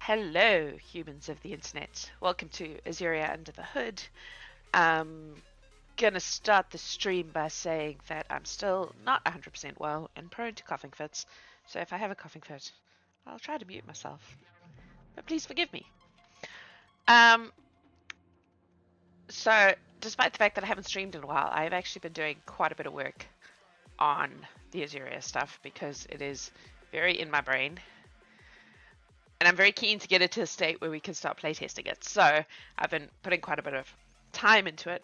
Hello, humans of the internet. Welcome to Azurhia Under the Hood. I'm gonna start the stream by saying that I'm still not 100% well and prone to coughing fits. So if I have a coughing fit, I'll try to mute myself. But please forgive me. Um, so despite the fact that I haven't streamed in a while, I've actually been doing quite a bit of work on the Azurhia stuff because it is very in my brain. And I'm very keen to get it to a state where we can start playtesting it. So I've been putting quite a bit of time into it.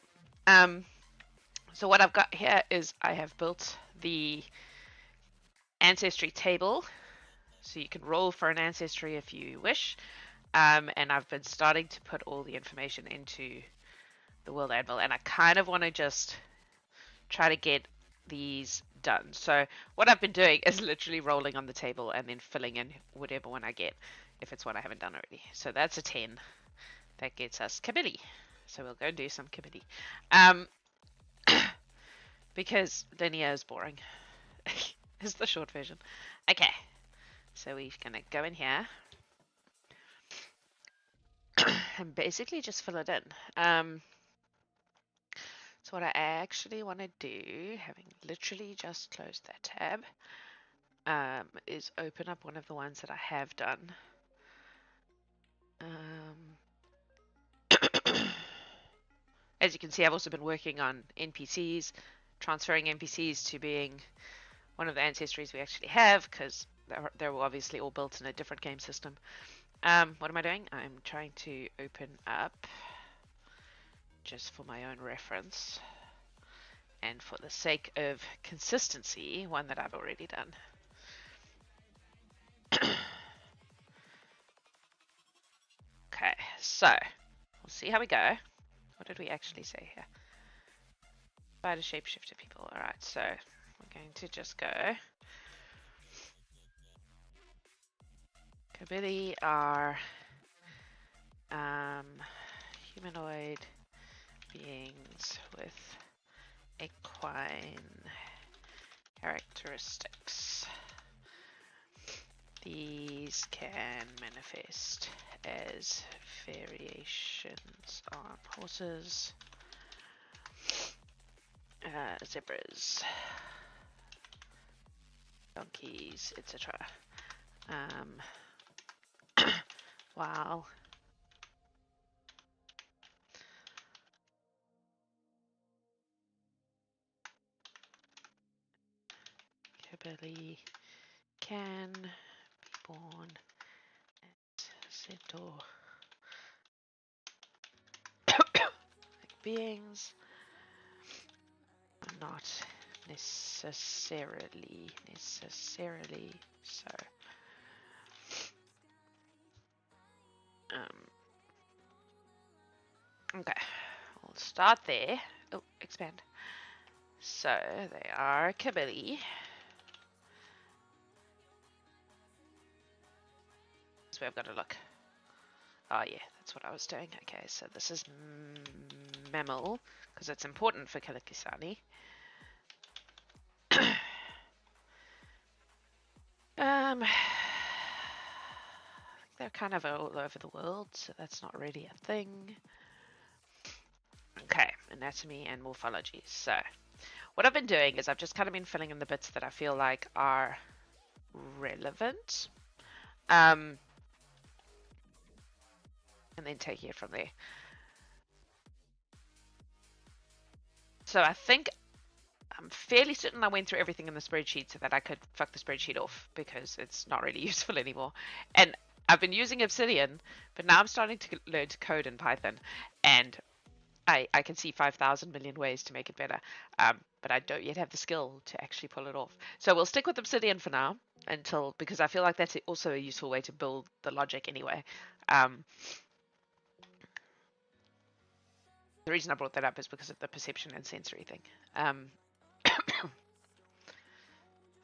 So what I've got here is I have built the ancestry table. So you can roll for an ancestry if you wish. And I've been starting to put all the information into the world anvil. And I kind of want to just try to get these done. So what I've been doing is literally rolling on the table and then filling in whatever one I get, if it's one I haven't done already. So that's a 10. That gets us committee. So we'll go do some committee. Because linear is boring. Is the short version. Okay. So we're gonna go in here and basically just fill it in. So what I actually want to do, having literally just closed that tab, is open up one of the ones that I have done. As you can see, I've also been working on NPCs, transferring NPCs to being one of the ancestries we actually have, because they were obviously all built in a different game system. What am I doing? I'm trying to open up, just for my own reference, and for the sake of consistency, one that I've already done. Okay, so we'll see how we go. What did we actually say here? Spider shapeshifter people. Alright, so we're going to just go. Kabili are humanoid beings with equine characteristics. These can manifest as variations on horses, zebras, donkeys, etc. While Kabili can be born as centaur beings, but not necessarily so. Okay, we'll start there. Oh, expand. So they are Kabili. That's where I've got to look. Oh yeah, that's what I was doing. Okay, so this is mammal, because it's important for Kalikisani. They're kind of all over the world, so that's not really a thing. Okay, anatomy and morphology. So what I've been doing is I've just kind of been filling in the bits that I feel like are relevant. And then taking it from there. So I think I'm fairly certain I went through everything in the spreadsheet so that I could fuck the spreadsheet off because it's not really useful anymore. And I've been using Obsidian, but now I'm starting to learn to code in Python, and I can see 5,000 million ways to make it better, but I don't yet have the skill to actually pull it off. So we'll stick with Obsidian for now because I feel like that's also a useful way to build the logic anyway. The reason I brought that up is because of the perception and sensory thing.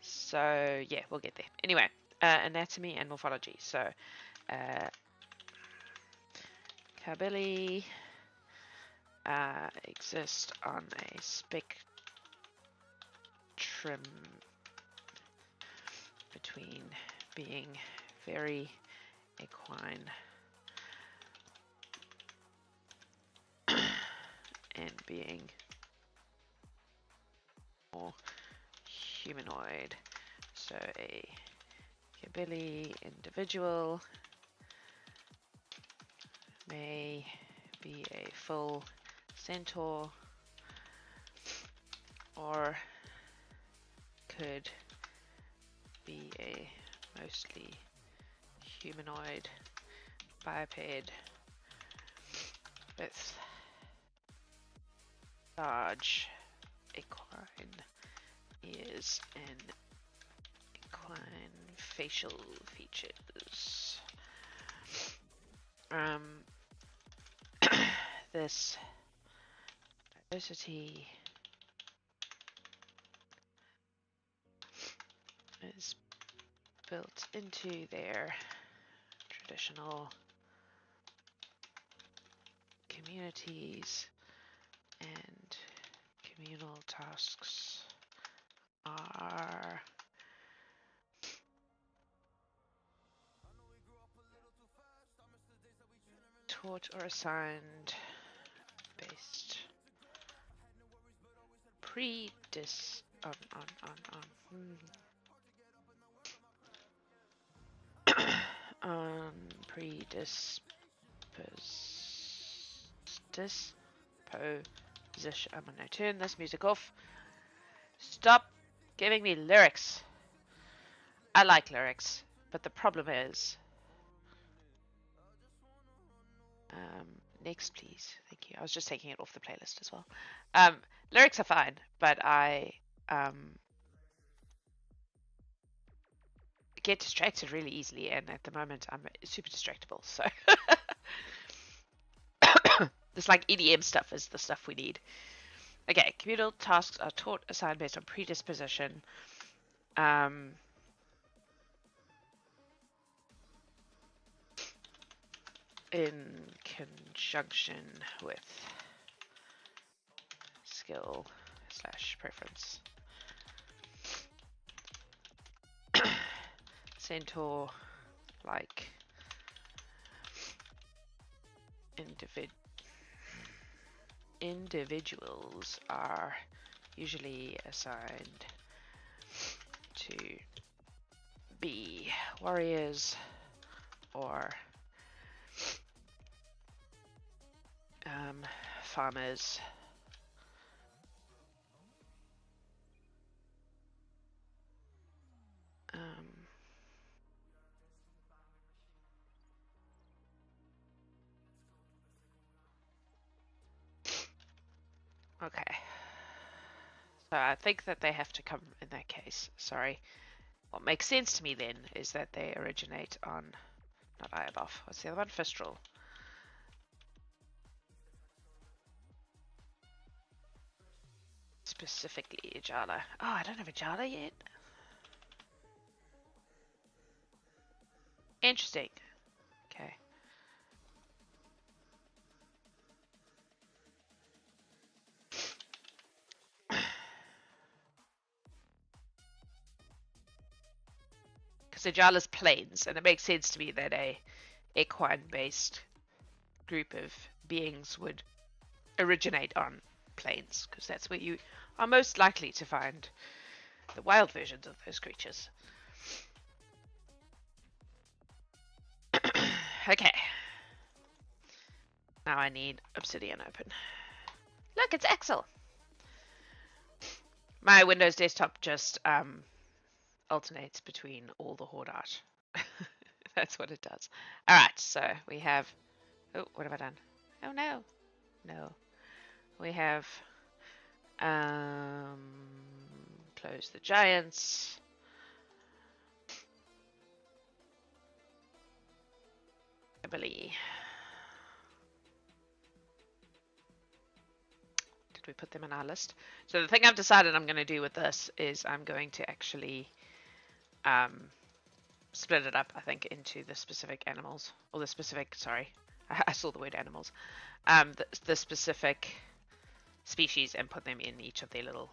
So yeah, we'll get there. Anyway, anatomy and morphology. So Kabili exist on a spectrum between being very equine, and being more humanoid. So a Kabili individual may be a full centaur or could be a mostly humanoid biped with large equine ears and equine facial features. This diversity is built into their traditional communities, and communal tasks are taught or assigned based on disposition. I'm gonna turn this music off. Stop giving me lyrics. I like lyrics, but the problem is next please. Thank you. I was just taking it off the playlist as well. Lyrics are fine, but I get distracted really easily, and at the moment I'm super distractible, so this like EDM stuff is the stuff we need. Okay, communal tasks are taught, assigned based on predisposition. In conjunction with skill / preference. Centaur like individuals are usually assigned to be warriors or farmers, okay, so I think that they have to come in that case. Sorry. What makes sense to me then is that they originate on, not Iabof, what's the other one? Fistral. Specifically Ajala. Oh, I don't have Ajala yet. Interesting. Okay. Because Ajala's plains, and it makes sense to me that a equine-based group of beings would originate on plains, because that's where you are most likely to find the wild versions of those creatures. Okay. Now I need Obsidian open. Look, it's Axel. My Windows desktop just alternates between all the Horde art. That's what it does. Alright, so we have... Oh, what have I done? Oh no. No. We have... close the giants. Did we put them in our list? So the thing I've decided I'm going to do with this is I'm going to actually split it up, I think, into the specific animals, or the specific, sorry, I saw the word animals, the specific species, and put them in each of their little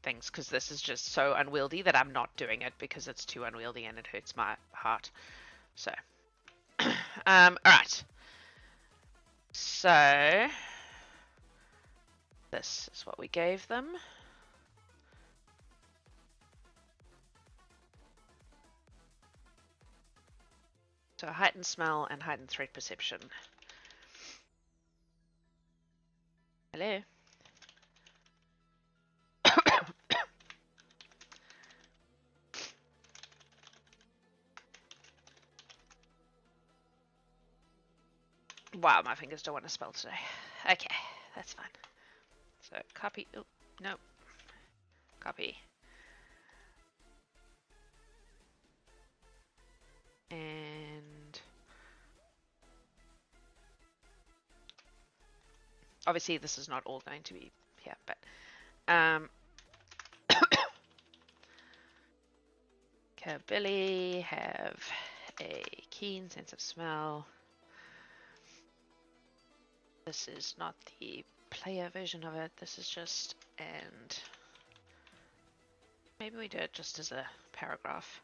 things, because this is just so unwieldy that I'm not doing it because it's too unwieldy and it hurts my heart. So Alright. So, this is what we gave them. So heightened smell and heightened threat perception. Hello? Wow, my fingers don't want to spell today. Okay, that's fine. So copy, oh, nope. Copy. And obviously this is not all going to be here, but Billy have a keen sense of smell. This is not the player version of it. This is just, and maybe we do it just as a paragraph.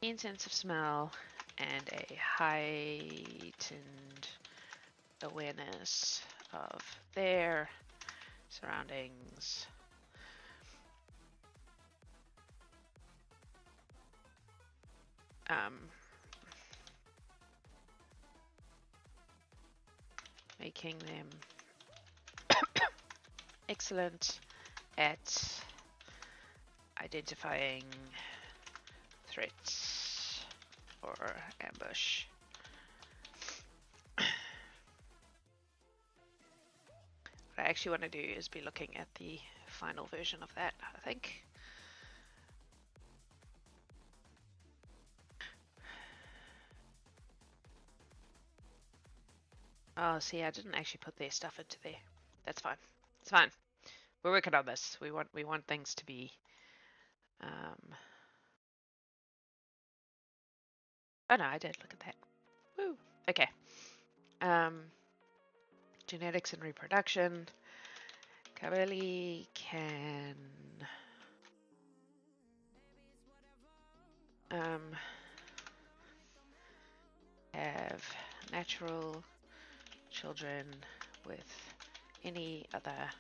Keen sense of smell and a heightened awareness of their surroundings. Making them excellent at identifying threats or ambush. What I actually want to do is be looking at the final version of that, I think. Oh, see, I didn't actually put their stuff into there. That's fine. It's fine. We're working on this. We want things to be oh no, I did look at that. Woo. Okay. Genetics and reproduction. Kabeli can have natural children with any other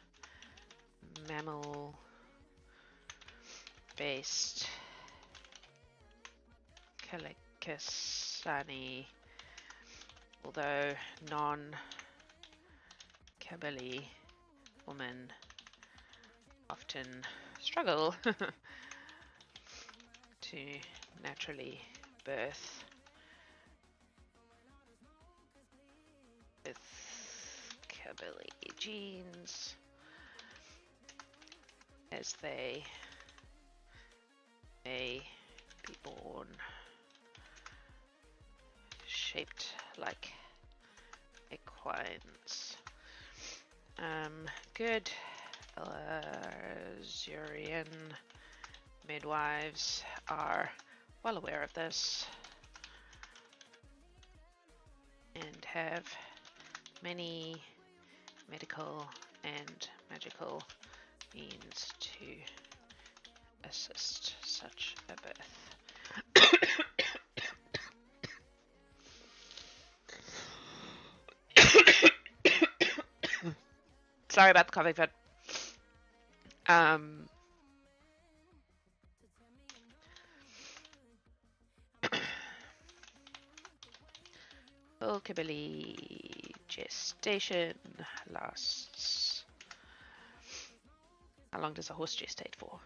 mammal-based Kalikasani, although non-Kabeli women often struggle to naturally birth with Kabeli genes, as they may be born shaped like equines. Good Azurhian midwives are well aware of this and have many medical and magical means to assist such a birth. Sorry about the coughing fit. Full Kabili gestation lasts. How long does a horse gestate for?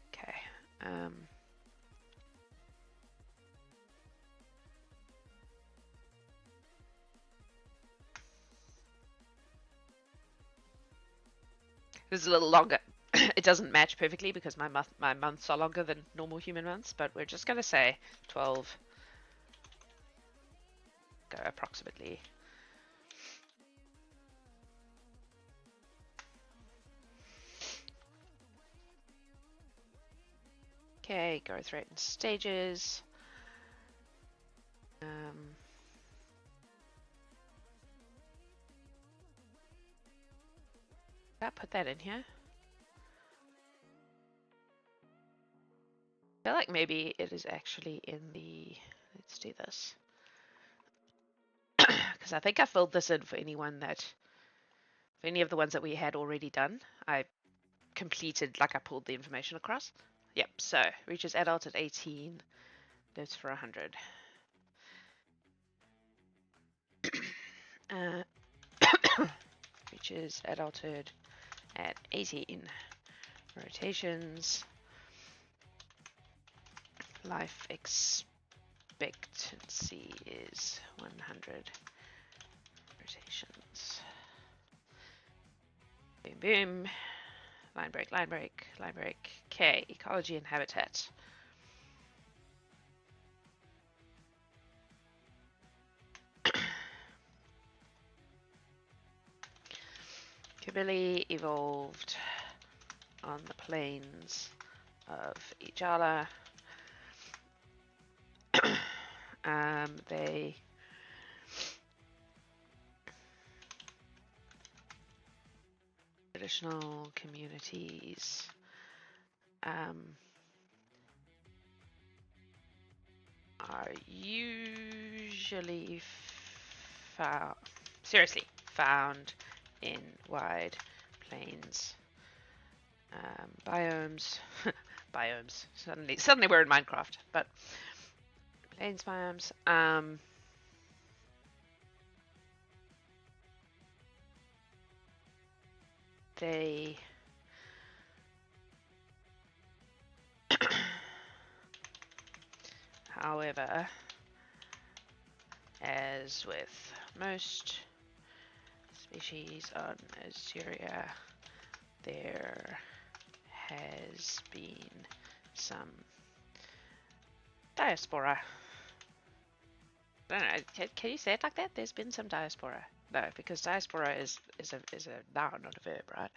Okay. This is a little longer. It doesn't match perfectly because my months are longer than normal human months, but we're just going to say 12. Go approximately. Okay, growth rate and stages. I put that in here? I feel like maybe it is actually in the, let's do this. Because I think I filled this in for anyone that, for any of the ones that we had already done. I completed, like I pulled the information across. Yep, so reaches adult at 18, lives for 100. Reaches adulthood at 18. Rotations. Life expectancy is 100 rotations. Boom, boom. Line break, line break, line break. Okay, ecology and habitat. Kabili evolved on the plains of Ijala. They traditional communities are usually found in wide plains biomes. Biomes. Suddenly we're in Minecraft, but plains biomes. They however, as with most species on Azurhia, there has been some diaspora. I don't know. Can you say it like that? There's been some diaspora. No, because diaspora is a noun, not a verb, right?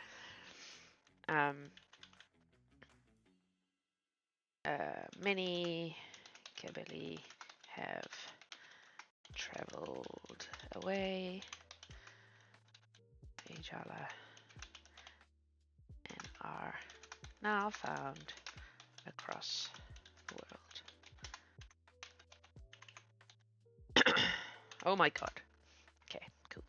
Many Kabili have traveled away, Ijala, and are now found across the world. Oh my god. Okay, cool.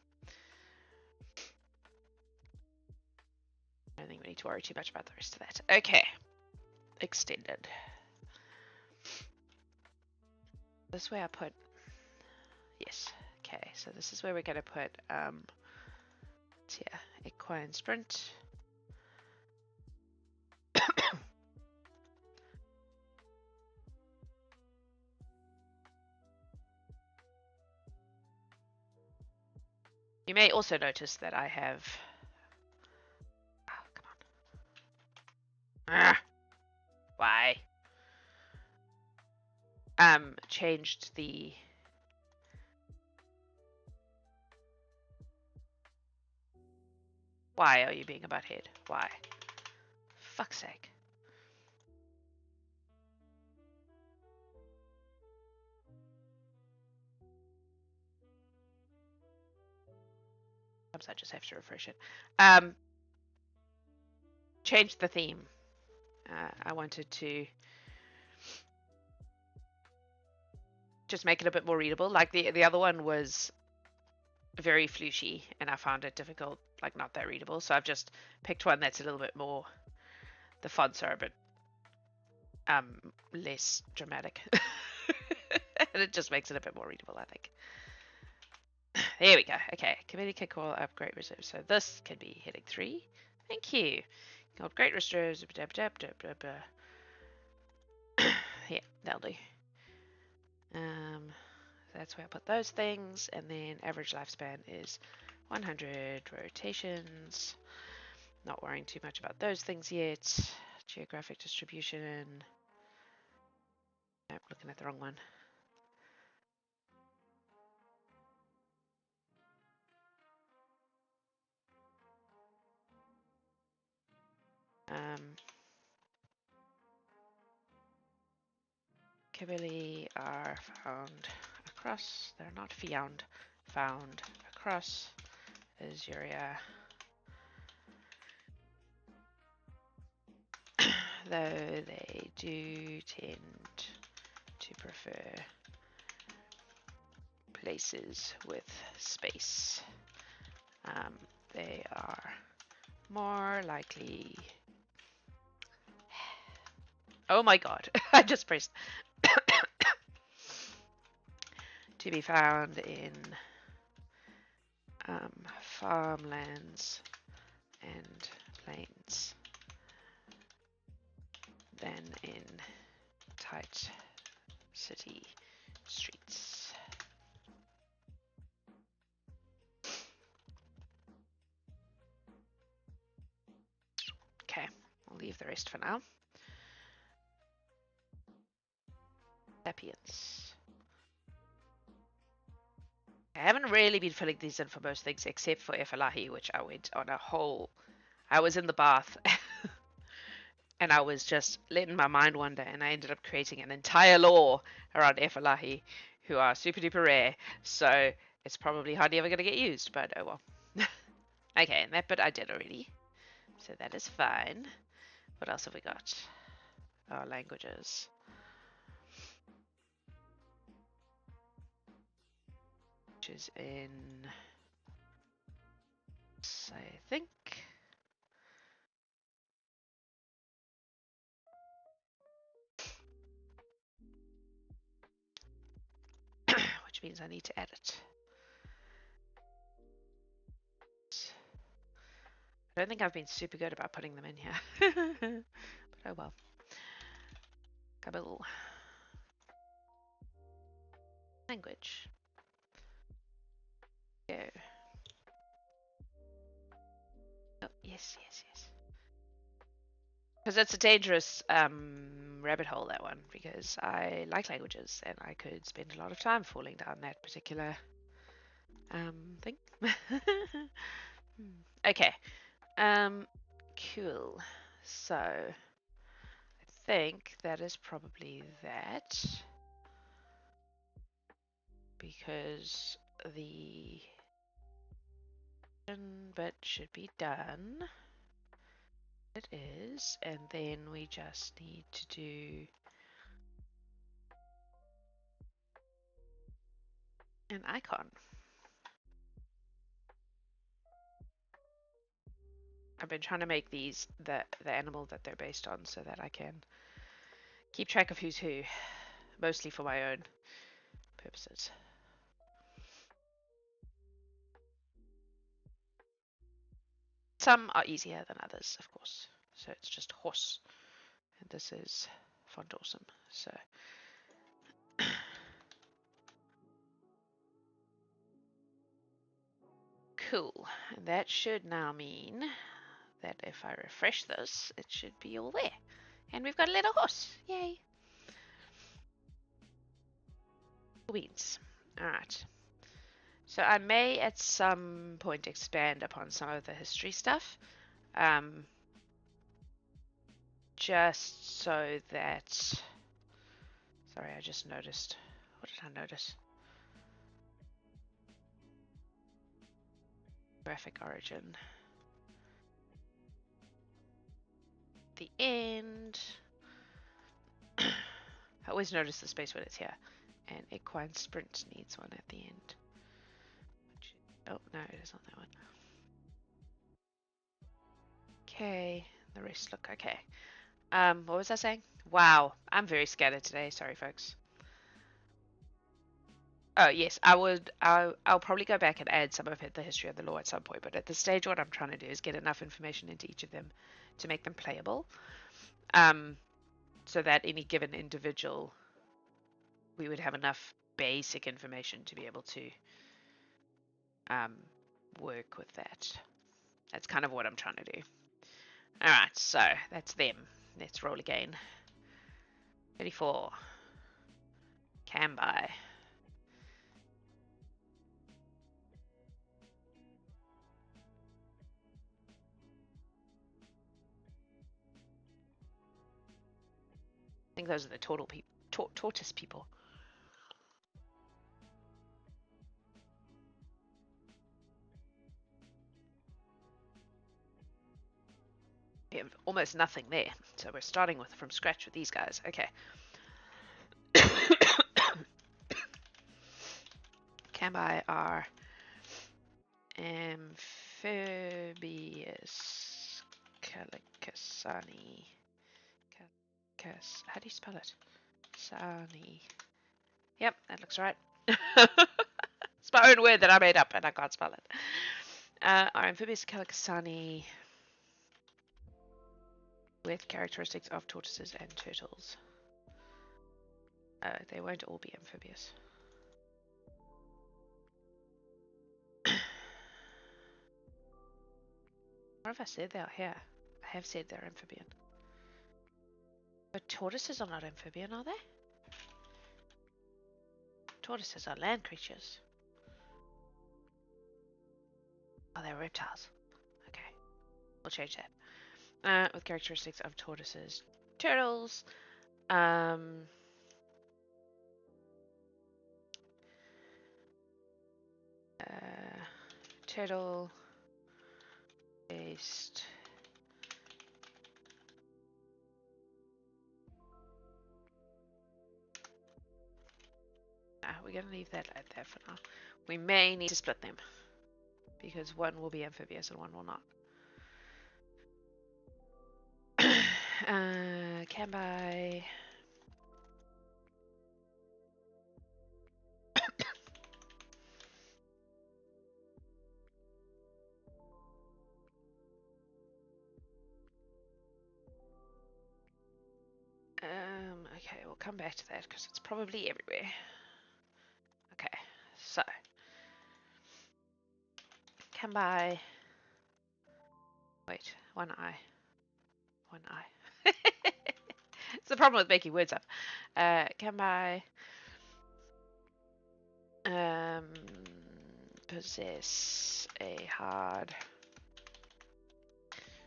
I don't think we need to worry too much about the rest of that. Okay. Extended. This way I put... Yes. Okay, so this is where we're going to put... yeah, equine sprint. You may also notice that I have... Oh, come on. Why? Changed the... Why are you being a butthead? Why? Fuck's sake. Sometimes I just have to refresh it. Change the theme. I wanted to just make it a bit more readable. Like the other one was very floushy and I found it difficult, like not that readable. So I've just picked one that's a little bit more, the fonts are a bit less dramatic. And it just makes it a bit more readable, I think. There we go. Okay, committee can call upgrade reserves. So this can be heading 3. Thank you. Upgrade reserves. Yeah, that'll do. That's where I put those things, and then average lifespan is 100 rotations. Not worrying too much about those things yet. Geographic distribution. Nope, looking at the wrong one. Kabili are found across. They're not found across Azurhia. though they do tend to prefer places with space. They are more likely. Oh my god, I just pressed. To be found in farmlands and plains than in tight city streets. Okay, I'll leave the rest for now. Sapiens. I haven't really been filling these in for most things except for Efalahi, which I went on a whole. I was in the bath and I was just letting my mind wander, and I ended up creating an entire lore around Efalahi, who are super duper rare. So it's probably hardly ever going to get used, but oh well. Okay, and that bit I did already, so that is fine. What else have we got? Oh, languages. Which is in, I think. Which means I need to add it. I don't think I've been super good about putting them in here. But oh well. Kabul. Language. Go. Oh, yes, yes, yes. Because it's a dangerous rabbit hole, that one, because I like languages and I could spend a lot of time falling down that particular thing. Okay. Cool. So I think that is probably that, because the bit should be done. It is, and then we just need to do an icon. I've been trying to make these the animal that they're based on so that I can keep track of who's who, mostly for my own purposes. Some are easier than others, of course. So it's just horse, and this is font awesome. So cool, and that should now mean that if I refresh this, it should be all there. And we've got a little horse. Yay. Beans. Alright. So I may at some point expand upon some of the history stuff. Just so that... Sorry, I just noticed. What did I notice? Graphic origin. The end. I always notice the space when it's here. And equine sprint needs one at the end. Oh, no, it is on that one. Okay, the rest look okay. What was I saying? Wow, I'm very scattered today. Sorry, folks. Oh, yes, I'll probably go back and add some of the history of the law at some point, but at this stage, what I'm trying to do is get enough information into each of them to make them playable, so that any given individual, we would have enough basic information to be able to work with that. That's kind of what I'm trying to do. All right, so that's them. Let's roll again. 34. Can buy. I think those are the total people, tortoise people. We have almost nothing there, so we're starting from scratch with these guys. Okay. Cambi are amphibious calicasani. How do you spell it? Sani. Yep, that looks right. It's my own word that I made up and I can't spell it. Are amphibious calicasani with characteristics of tortoises and turtles. They won't all be amphibious. What have I said they are here? I have said they're amphibian. But tortoises are not amphibian, are they? Tortoises are land creatures. Oh, they're reptiles. Okay, we'll change that. With characteristics of tortoises, turtles. Turtle based. We're going to leave that at that for now. We may need to split them because one will be amphibious and one will not. Can buy. Okay, we'll come back to that because it's probably everywhere. Okay, so can buy. Wait, one eye. One eye. It's the problem with making words up. Can buy. Possess a hard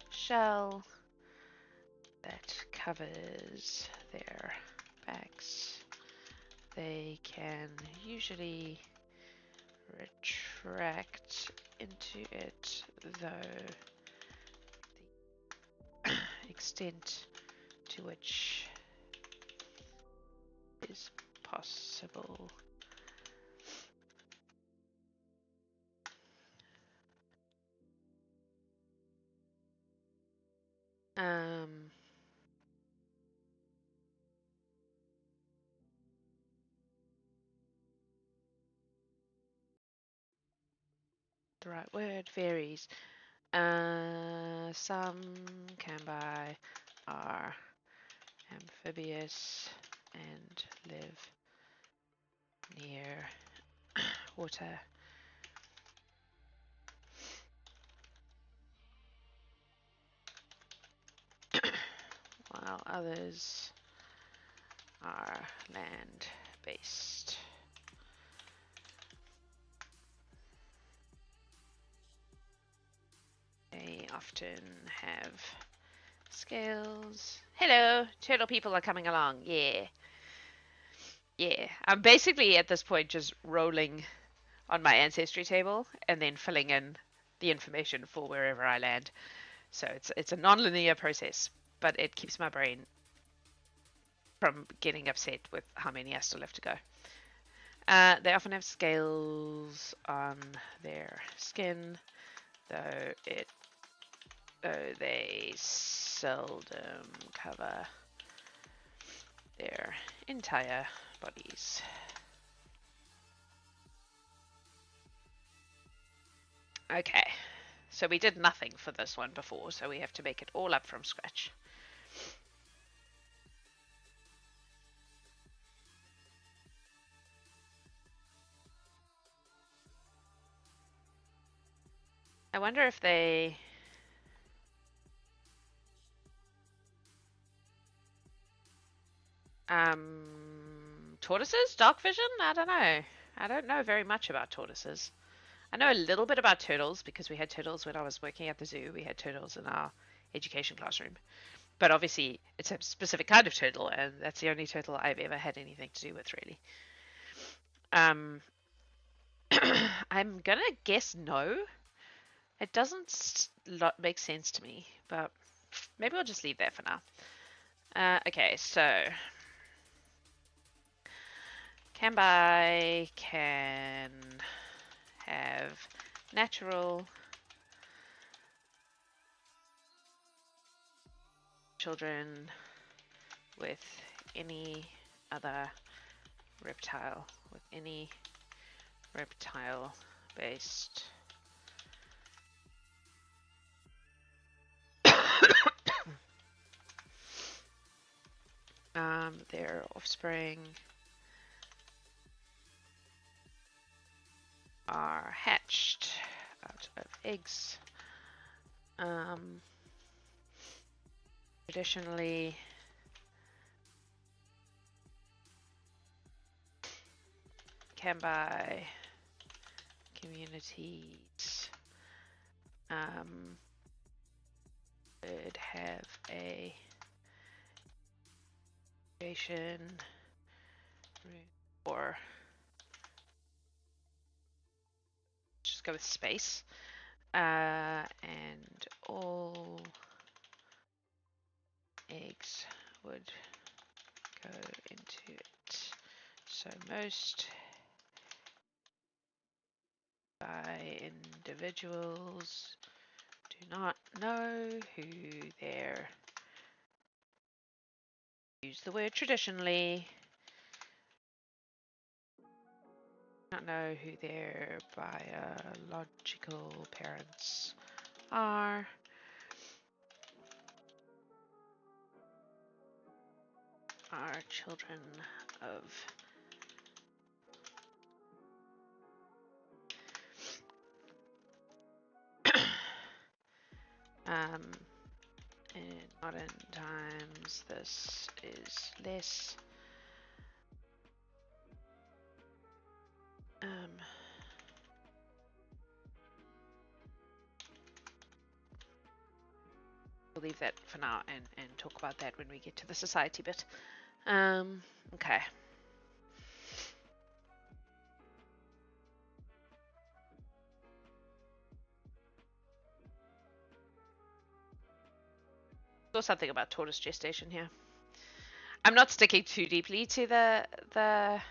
shell that covers their backs. They can usually retract into it, though the extent to which is possible the right word varies. Some cambi are amphibious and live near water. While others are land-based. They often have scales. Hello, turtle people are coming along. Yeah. Yeah. I'm basically at this point just rolling on my ancestry table and then filling in the information for wherever I land. So it's a non-linear process, but it keeps my brain from getting upset with how many I still have to go. They often have scales on their skin, though they seldom cover their entire bodies. Okay, so we did nothing for this one before, so we have to make it all up from scratch. I wonder if they... tortoises? Dark vision? I don't know. I don't know very much about tortoises. I know a little bit about turtles because we had turtles when I was working at the zoo. We had turtles in our education classroom. But obviously, it's a specific kind of turtle, and that's the only turtle I've ever had anything to do with, really. I'm gonna guess no. It doesn't make sense to me, but Maybe I'll just leave that for now. Okay, so Kambai can have natural children with any other reptile, with any reptile based their offspring are hatched out of eggs. Traditionally, Kambai communities would have a creation or just go with space, and all eggs would go into it. So most by individuals do not know who their, use the word traditionally, not know who their biological parents are. Are children of in modern times this is less we'll leave that for now and talk about that when we get to the society bit. Okay. Saw something about tortoise gestation here. I'm not sticking too deeply to the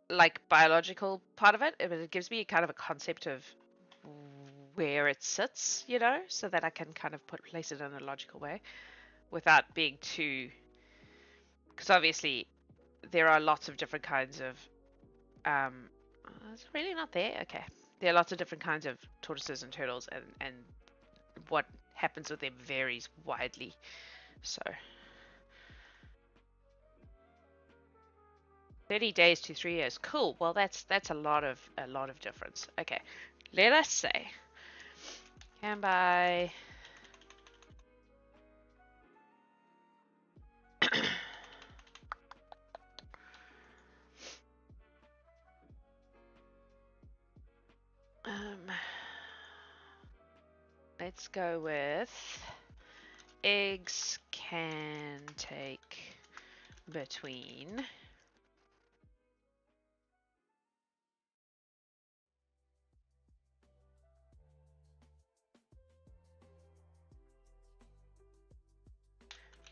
like biological part of it, but it gives me kind of a concept of where it sits, you know, so that I can kind of place it in a logical way without being too, because obviously there are lots of different kinds of it's really not there. Okay, there are lots of different kinds of tortoises and turtles, and what happens with them varies widely. So 30 days to 3 years. Cool. Well, that's a lot of difference. Okay, let us say can buy let's go with eggs can take between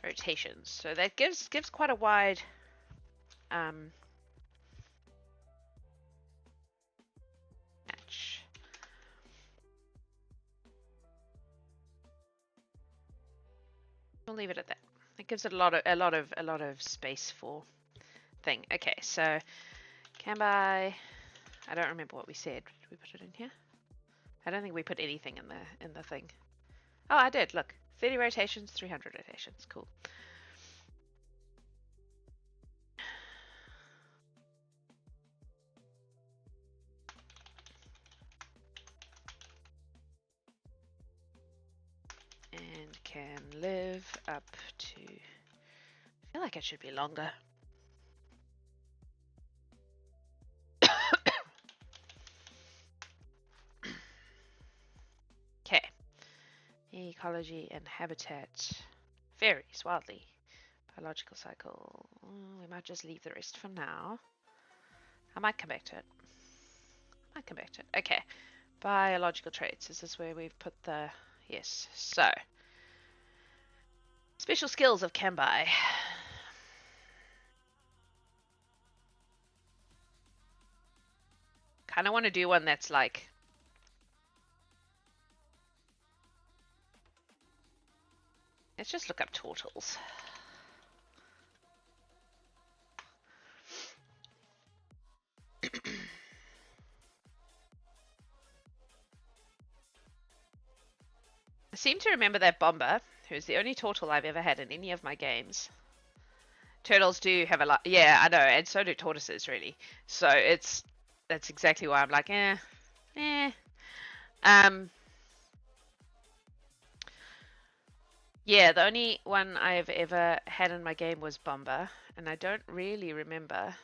rotations. So that gives quite a wide match. We'll leave it at that. It gives it a lot of space for thing. Okay, so can buy. I don't remember what we said. Did we put it in here? I don't think we put anything in the thing. Oh, I did. Look, 30 rotations, 300 rotations. Cool. And can live up to. I feel like it should be longer. Okay. Ecology and habitat varies wildly. Biological cycle. We might just leave the rest for now. I might come back to it. I come back to it. Okay. Biological traits. Is this where we've put the... Yes. So. Special skills of Kambai. Kind of want to do one that's like... Let's just look up turtles. I seem to remember that Bomber, who's the only turtle I've ever had in any of my games. Turtles do have a lot. Yeah, I know, and so do tortoises, really. So that's exactly why I'm like, eh. Um, yeah, the only one I've ever had in my game was Bomber, and I don't really remember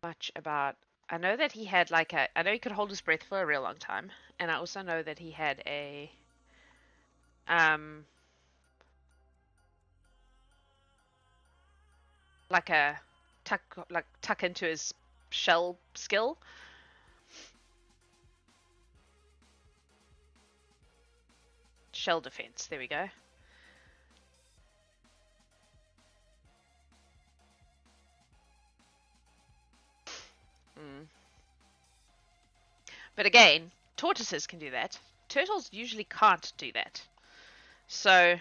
much about. I know that he had like a. I know he could hold his breath for a real long time, and I also know that he had a. Um, like a tuck into his shell skill. Shell defense. There we go. Mm. But again, tortoises can do that. Turtles usually can't do that. So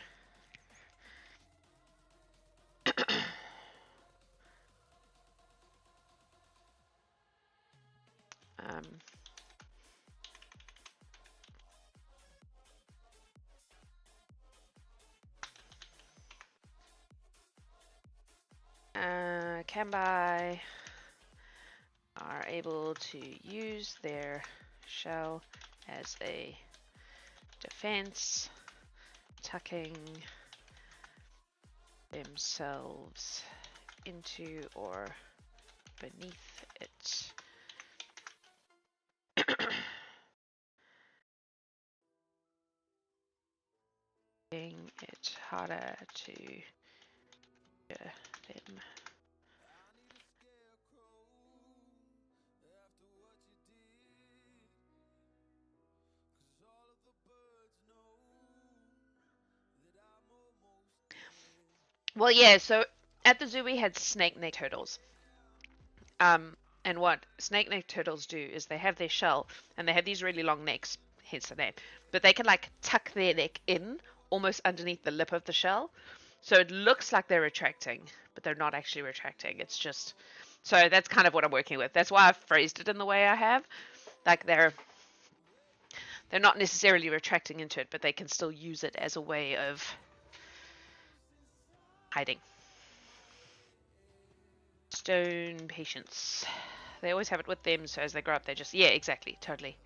um, Kambai are able to use their shell as a defense, tucking themselves into or beneath it. Making it harder to hear them. Well, yeah, so at the zoo we had snake-necked turtles. And what snake-necked turtles do is they have their shell and they have these really long necks, hence the name. But they can like tuck their neck in almost underneath the lip of the shell. So it looks like they're retracting, but they're not actually retracting. It's just so that's kind of what I'm working with. That's why I've phrased it in the way I have. Like they're not necessarily retracting into it, but they can still use it as a way of hiding. Stone patience. They always have it with them, so as they grow up, they just yeah, exactly, totally.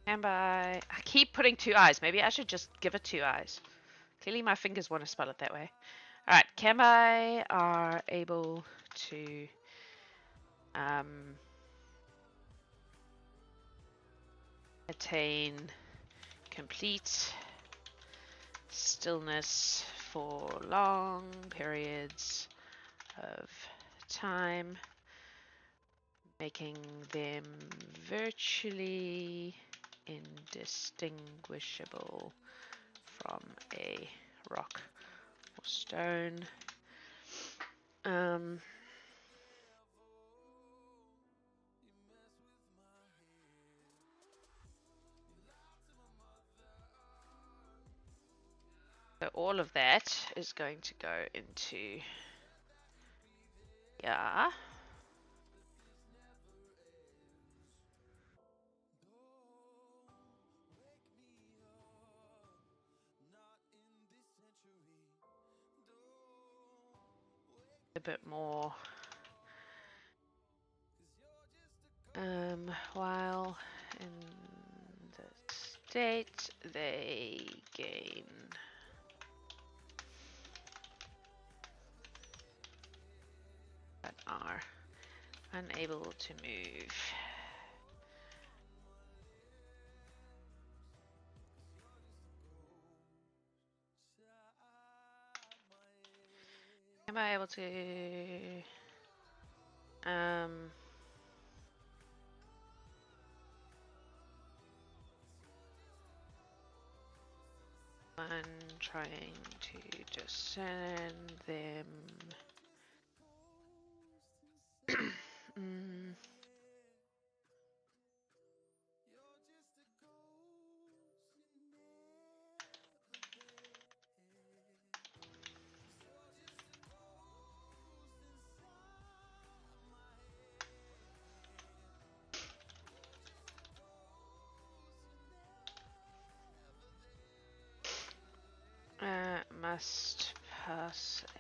Kambai. I keep putting 2 eyes. Maybe I should just give it 2 eyes. Clearly, my fingers want to spell it that way. All right, Kambai are able to attain complete stillness for long periods of time, making them virtually indistinguishable from a rock or stone. So all of that is going to go into yeah. A bit more. While in the state, they gain but are unable to move. Am I able to I'm trying to just send them must pass a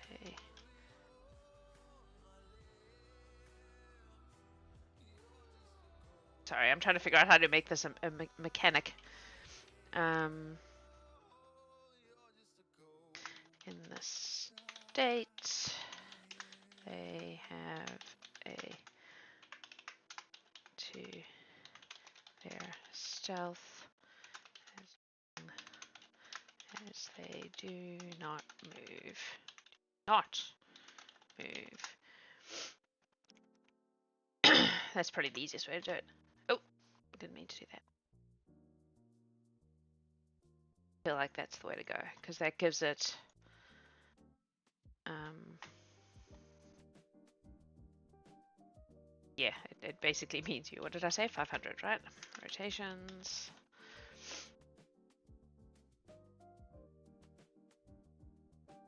Sorry, I'm trying to figure out how to make this a mechanic. In the state, they have a 2 their stealth as they do not move. Not move. That's probably the easiest way to do it. Oh, didn't mean to do that. I feel like that's the way to go because that gives it yeah, it basically means you, what did I say, 500, right? Rotations.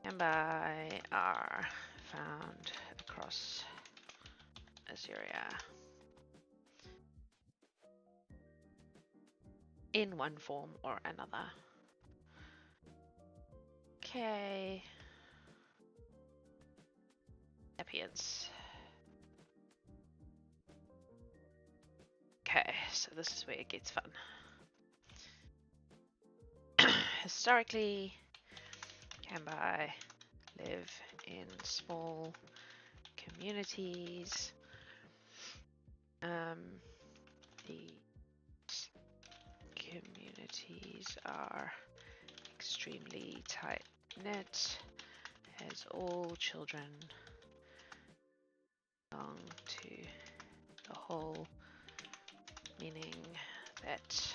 And by are found across Azurhia in one form or another. Okay. Sapiens. Okay, so this is where it gets fun. Historically, Kambai live in small communities. These communities are extremely tight-knit, as all children belong to the whole, meaning that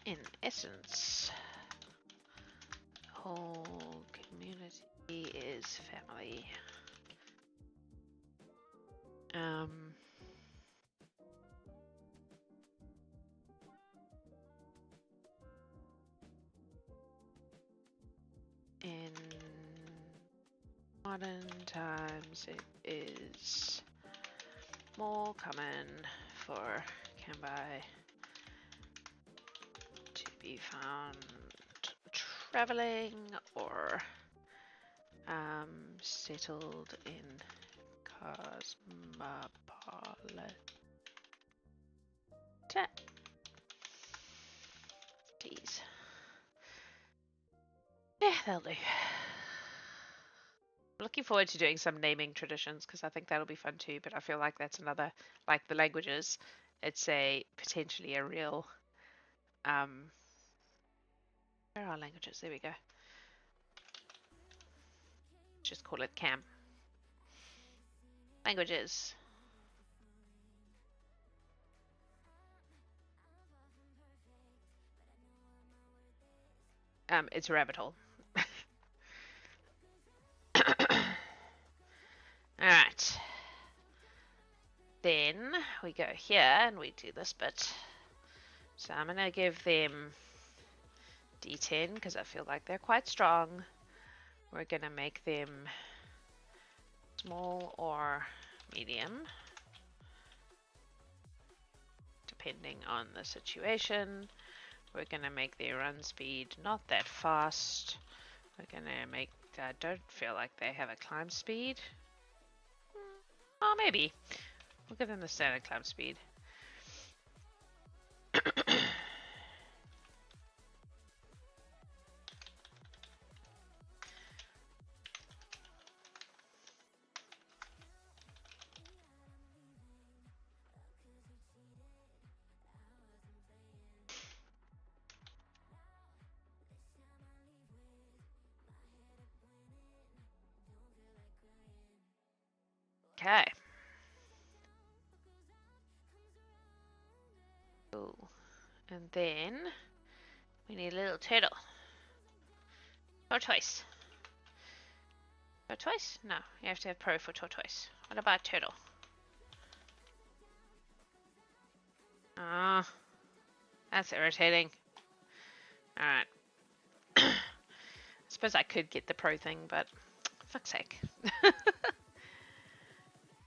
in essence, the whole community is family. In modern times, it is more common for Kambai to be found traveling or settled in cosmopolitan cities. Yeah, that'll do. Looking forward to doing some naming traditions because I think that'll be fun too, but I feel like that's another, like the languages, it's a potentially a real where are languages? There we go. Just call it CAM. Languages. It's a rabbit hole. Alright. Then we go here and we do this bit. So I'm going to give them D10 because I feel like they're quite strong. We're going to make them small or medium, depending on the situation. We're going to make their run speed not that fast. We're going to make, I don't feel like they have a climb speed. Oh, maybe. We'll give them the standard climb speed. Okay. Ooh. And then we need a little turtle. Tortoise. Tortoise? No, you have to have pro for tortoise. What about turtle? Ah, that's irritating. Alright. I suppose I could get the pro thing, but fuck's sake.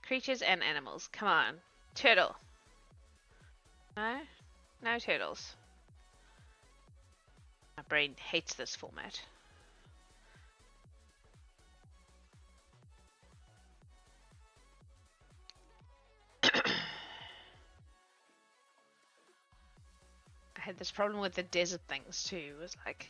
Creatures and animals. Come on. Turtle. No? No turtles. My brain hates this format. I had this problem with the desert things too. It was like...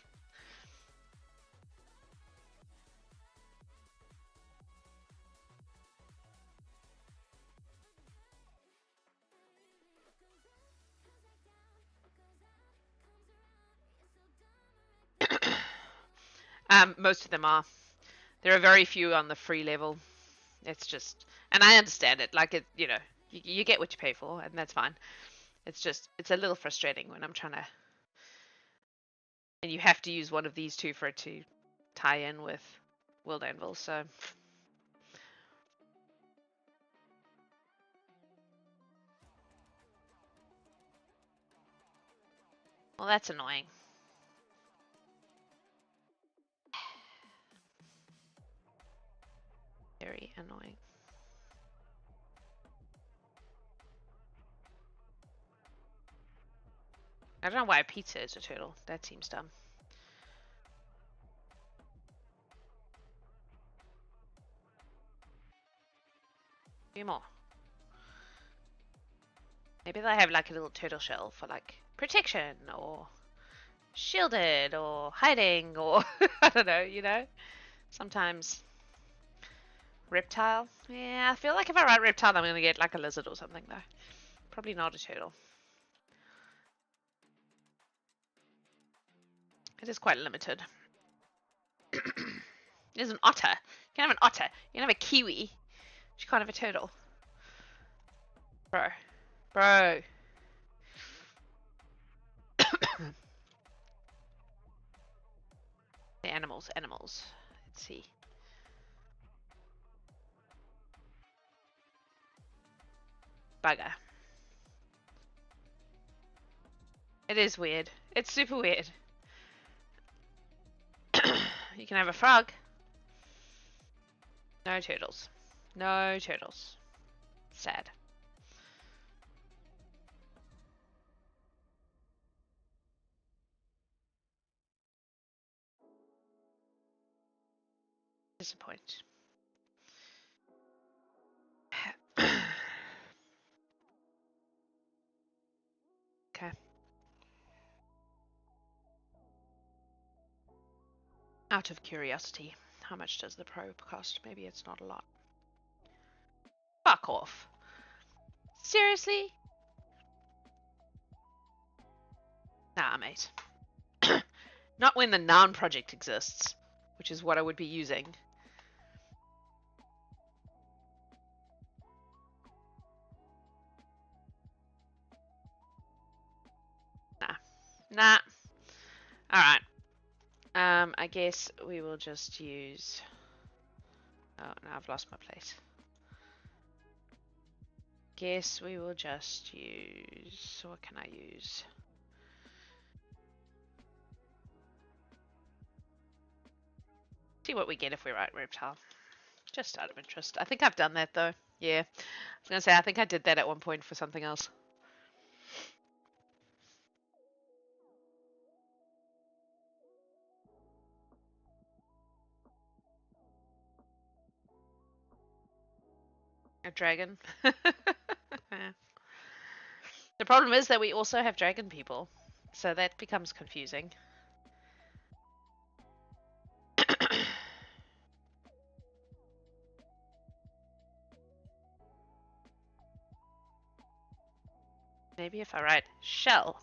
most of them are. There are very few on the free level. It's just... And I understand it. Like, it, you know, you get what you pay for, and that's fine. It's just... It's a little frustrating when I'm trying to... And you have to use one of these two for it to tie in with World Anvil, so... Well, that's annoying. Very annoying. I don't know why a pizza is a turtle. That seems dumb. A few more. Maybe they have like a little turtle shell for like protection or shielded or hiding or I don't know, you know? Sometimes reptile. Yeah, I feel like if I write reptile, I'm going to get like a lizard or something though. Probably not a turtle. It is quite limited. There's an otter. You can have an otter. You can have a kiwi. You can't have a turtle. Bro. Bro. The animals. Animals. Let's see. Bugger. It is weird. It's super weird. You can have a frog. No turtles. No turtles. Sad. Disappoint. Okay. Out of curiosity, how much does the probe cost? Maybe it's not a lot. Fuck off. Seriously? Nah, mate. Not when the noun project exists, which is what I would be using. Nah. Nah. Alright. I guess we will just use... Oh, no, I've lost my place. Guess we will just use... What can I use? See what we get if we write reptile. Just out of interest. I think I've done that though. Yeah. I was going to say, I think I did that at one point for something else. A dragon. The problem is that we also have dragon people. So that becomes confusing. Maybe if I write shell.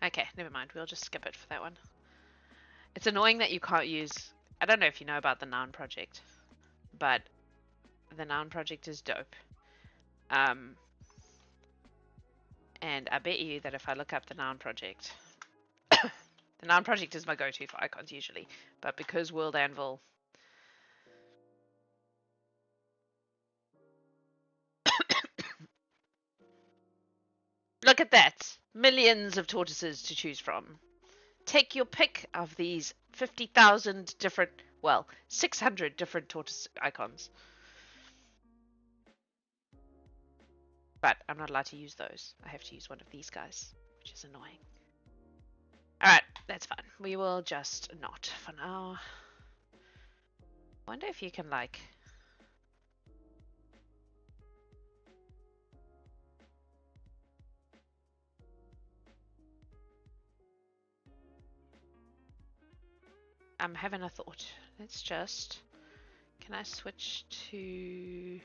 Okay, never mind. We'll just skip it for that one. It's annoying that you can't use... I don't know if you know about the Noun project, but the Noun project is dope. And I bet you that if I look up the Noun project... the Noun project is my go-to for icons usually, but because World Anvil... Look at that! Millions of tortoises to choose from. Take your pick of these 50,000 different, well, 600 different tortoise icons. But I'm not allowed to use those. I have to use one of these guys, which is annoying. Alright, that's fine. We will just not for now. I wonder if you can, like... I'm having a thought. Let's just... Can I switch to...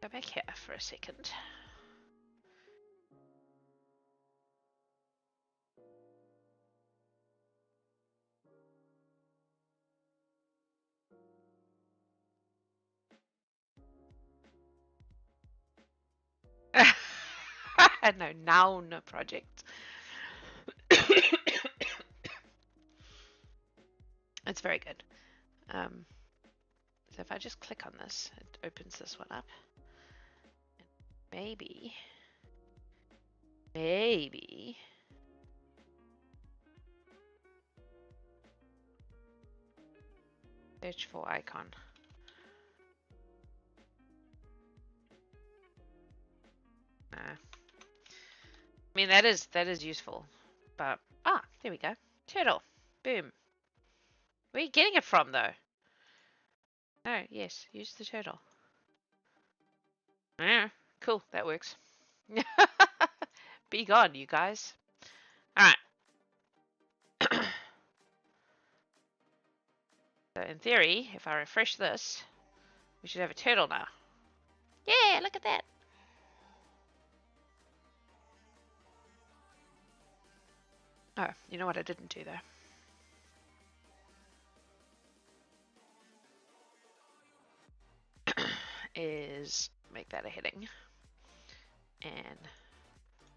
Go back here for a second. No, noun project. It's very good. So if I just click on this, it opens this one up. Maybe search for icon. Nah. I mean that is useful, but there we go. Turtle. Boom. Where are you getting it from though? No, yes, use the turtle. Yeah, cool, that works. Be gone, you guys. Alright. So in theory, if I refresh this, we should have a turtle now. Yeah, look at that. Oh, you know what I didn't do though? Is make that a heading. And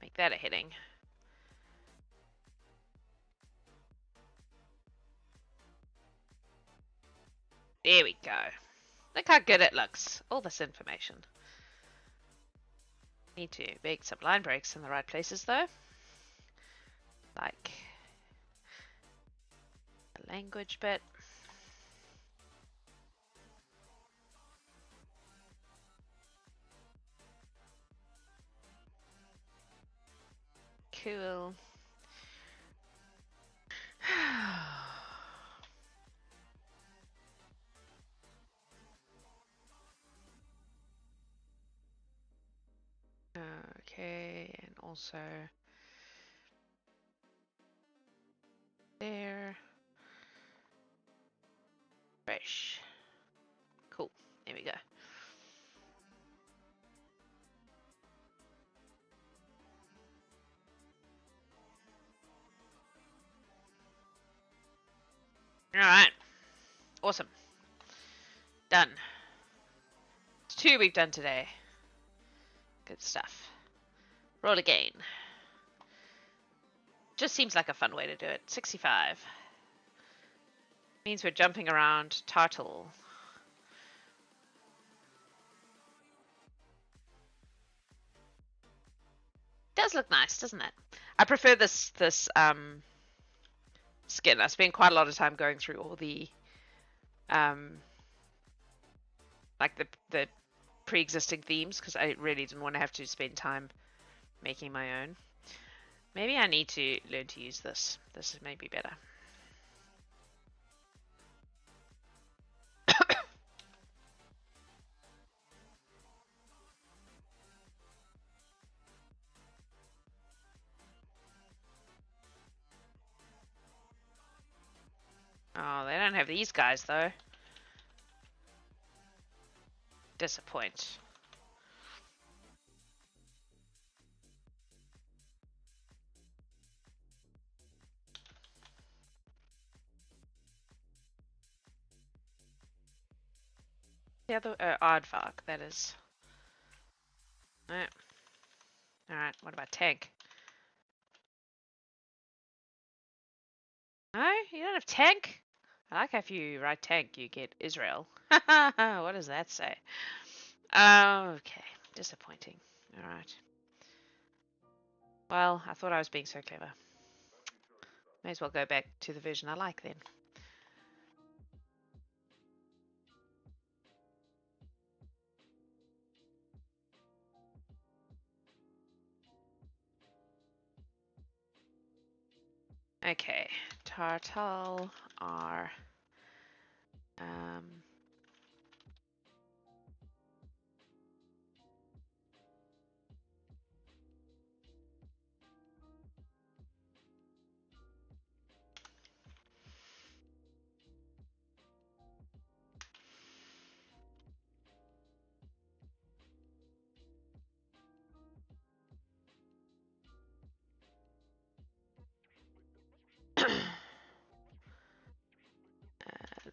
make that a heading. There we go. Look how good it looks. All this information. Need to make some line breaks in the right places though. Like the language bit. Cool. Okay, and also there. Fresh. Cool. There we go. Alright. Awesome. Done. It's 2 we've done today. Good stuff. Roll again. Just seems like a fun way to do it. 65. Means we're jumping around turtle. Does look nice, doesn't it? I prefer this skin. I spent quite a lot of time going through all the like the pre-existing themes because I really didn't want to have to spend time making my own. Maybe I need to learn to use this. This is maybe better. Oh, they don't have these guys though. Disappoint. The other aardvark, that is. Alright. Alright, what about tank? No, you don't have tank? I like how if you write tank, you get Israel. What does that say? Okay, disappointing. Alright. Well, I thought I was being so clever. May as well go back to the version I like then. Okay, Tartal are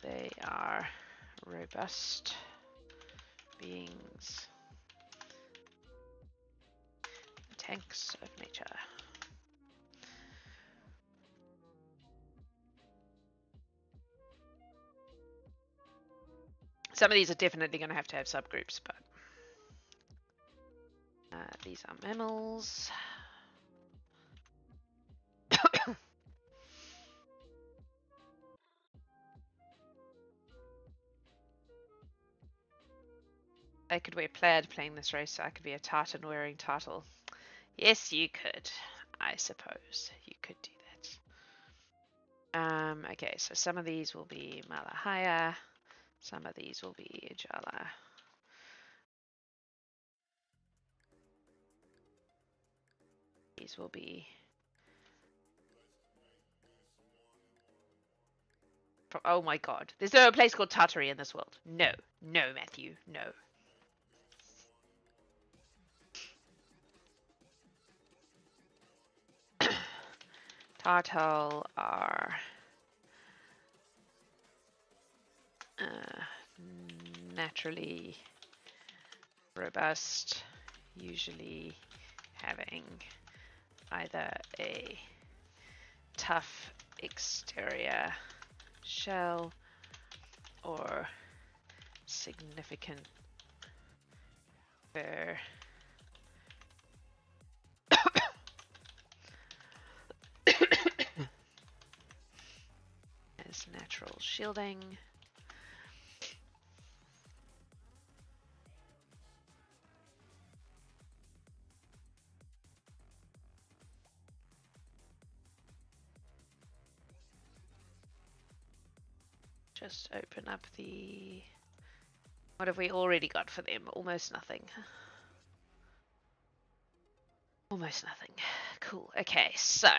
they are robust beings, tanks of nature. Some of these are definitely going to have subgroups, but these are mammals. I could wear plaid playing this race, so I could be a tartan wearing tartle. Yes, you could. I suppose you could do that. Okay, so some of these will be Malahaya, some of these will be Jala. These will be oh my god. There's no place called Tartary in this world. No. No, Matthew. No. Tartal are naturally robust, usually having either a tough exterior shell or significant fur. As natural shielding. Just open up the... What have we already got for them? Almost nothing. Almost nothing. Cool. Okay, so...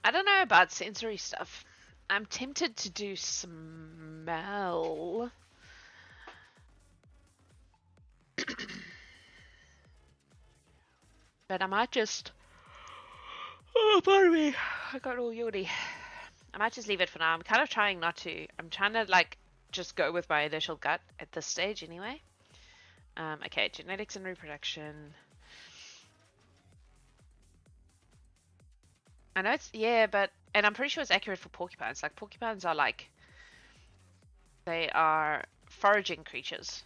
I don't know about sensory stuff. I'm tempted to do smell. But I might just... Oh, pardon me. I got all yawny. I might just leave it for now. I'm kind of trying not to. I'm trying to, like, just go with my initial gut at this stage anyway. Okay, genetics and reproduction. I know it's... Yeah, but... And I'm pretty sure it's accurate for porcupines. Like, porcupines are, like... They are foraging creatures.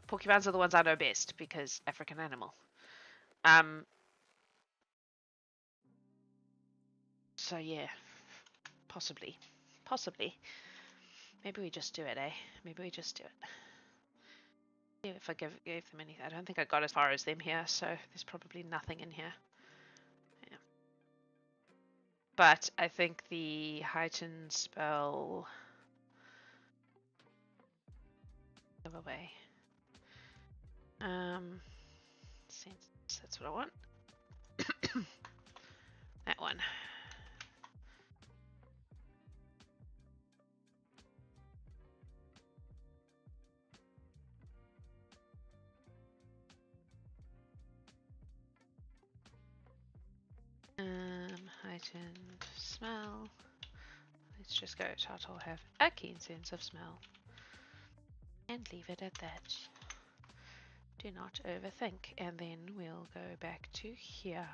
Porcupines are the ones I know best because African animal. So yeah, possibly. Possibly. Maybe we just do it, eh? Maybe we just do it. Yeah, if I gave them anything. I don't think I got as far as them here, so there's probably nothing in here. Yeah. But I think the heightened spell... Give away. Sense, that's what I want. That one. Heightened smell. Let's just go. Turtle have a keen sense of smell. And leave it at that. Do not overthink. And then we'll go back to here.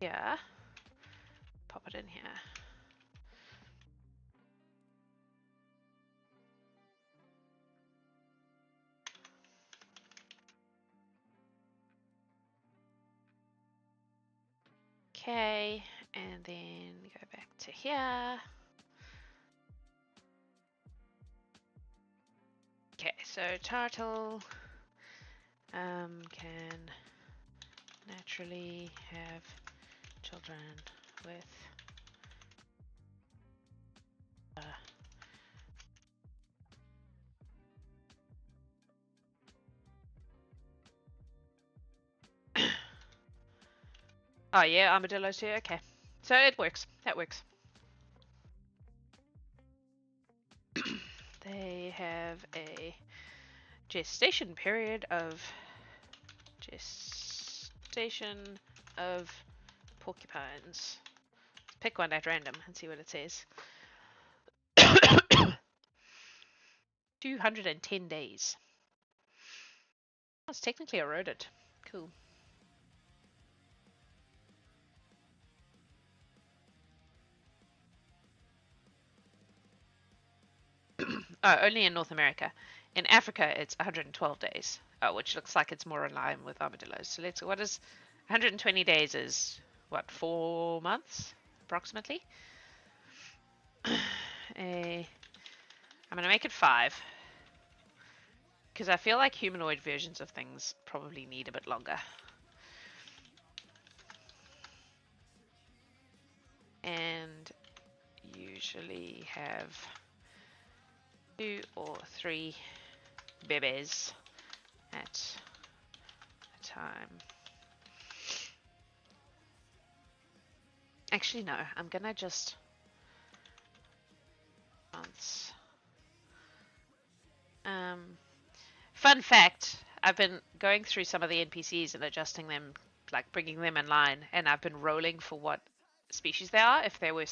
Here. Pop it in here. Okay, and then go back to here. Okay, so turtle can naturally have children with oh yeah, armadillos too. Okay, so it works. That works. They have a gestation period of porcupines. Pick one at random and see what it says. 210 days. Oh, it's technically eroded. Cool. Oh, only in North America. In Africa, it's 112 days, which looks like it's more in line with armadillos. So let's. What is 120 days? Is what 4 months approximately? I'm gonna make it 5 because I feel like humanoid versions of things probably need a bit longer. And usually have 2 or 3 babies at a time. Actually, no, I'm gonna just months. Fun fact, I've been going through some of the NPCs and adjusting them, like bringing them in line, and I've been rolling for what species they are, if they were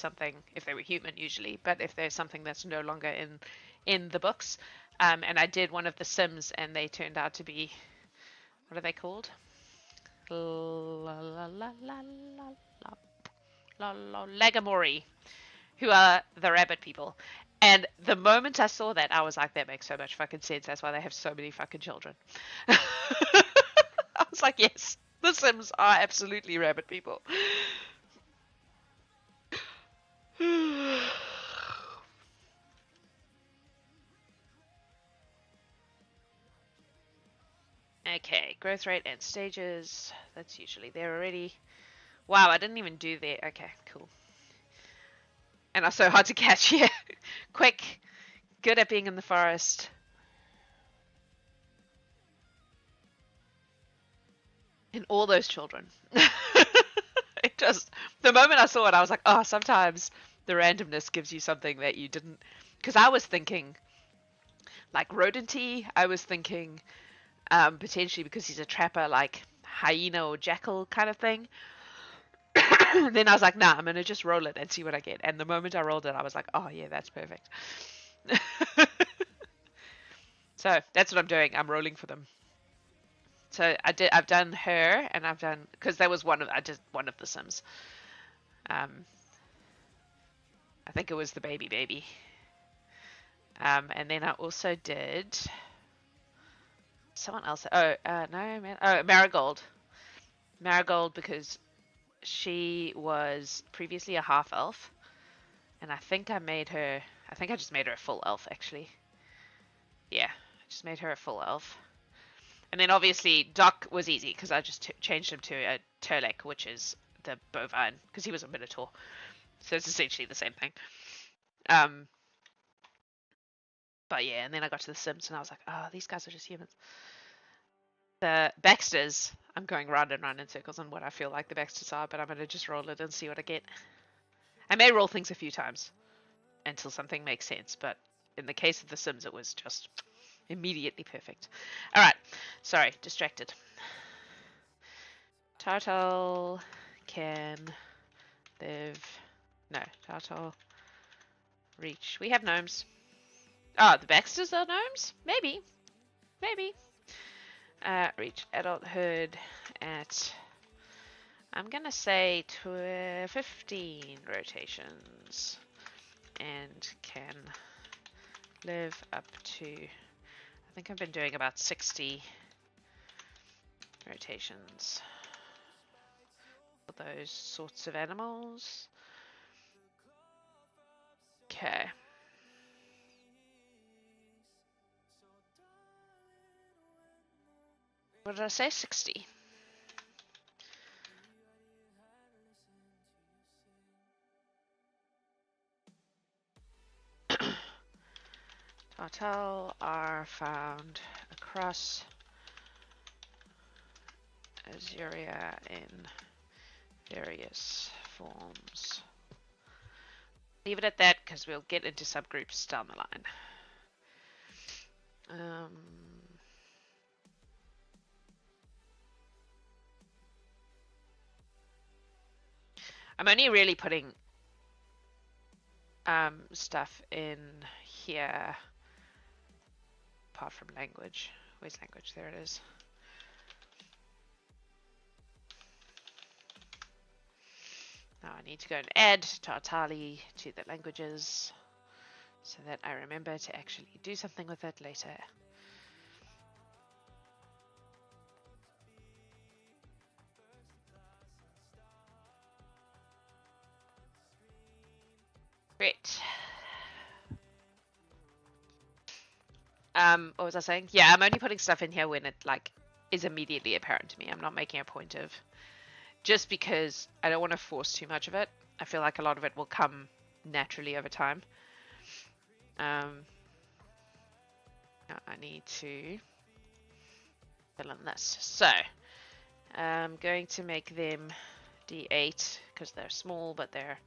human usually, but if there's something that's no longer in the books. And I did one of the Sims, and they turned out to be, what are they called? Lagamori, who are the rabbit people. And the moment I saw that, I was like, that makes so much fucking sense. That's why they have so many fucking children. I was like, yes, the Sims are absolutely rabbit people. Okay, growth rate and stages. That's usually there already. Wow, I didn't even do that. Okay, cool. And are so hard to catch here. Quick, good at being in the forest. And all those children. It just, the moment I saw it, I was like, oh, sometimes the randomness gives you something that you didn't. Because I was thinking, like rodenty, I was thinking potentially because he's a trapper, like hyena or jackal kind of thing. Then I was like, nah, I'm going to just roll it and see what I get. And the moment I rolled it, I was like, oh, yeah, that's perfect. So that's what I'm doing. I'm rolling for them. So I've done her, and I've done, because that was I did one of the Sims. I think it was the baby. And then I also did someone else. Oh, no, man. Oh, Marigold. Marigold, because she was previously a half elf, and I think I just made her a full elf actually. Yeah, I just made her a full elf. And then obviously Doc was easy because I just changed him to a Turlek, which is the bovine, because he was a Minotaur. So it's essentially the same thing. But yeah, and then I got to the Sims and I was like, oh, these guys are just humans. The Baxters, I'm going round and round in circles on what I feel like the Baxters are, but I'm going to just roll it and see what I get. I may roll things a few times until something makes sense, but in the case of the Sims, it was just immediately perfect. Alright, sorry, distracted. Turtle can live. No, Turtle reach. We have gnomes. Oh, the Baxters are gnomes? Maybe. Maybe. Reach adulthood at, I'm gonna say 15 rotations, and can live up to, I think I've been doing about 60 rotations for those sorts of animals. Okay. What did I say? 60. Tartal are found across Azurhia in various forms. Leave it at that because we'll get into subgroups down the line. I'm only really putting stuff in here apart from language. Where's language? There it is. Now I need to go and add Tartali to the languages so that I remember to actually do something with it later. Great. What was I saying? Yeah, I'm only putting stuff in here when it like is immediately apparent to me. I'm not making a point of, just because I don't want to force too much of it. I feel like a lot of it will come naturally over time. Now I need to fill in this. So I'm going to make them D8 because they're small, but they're,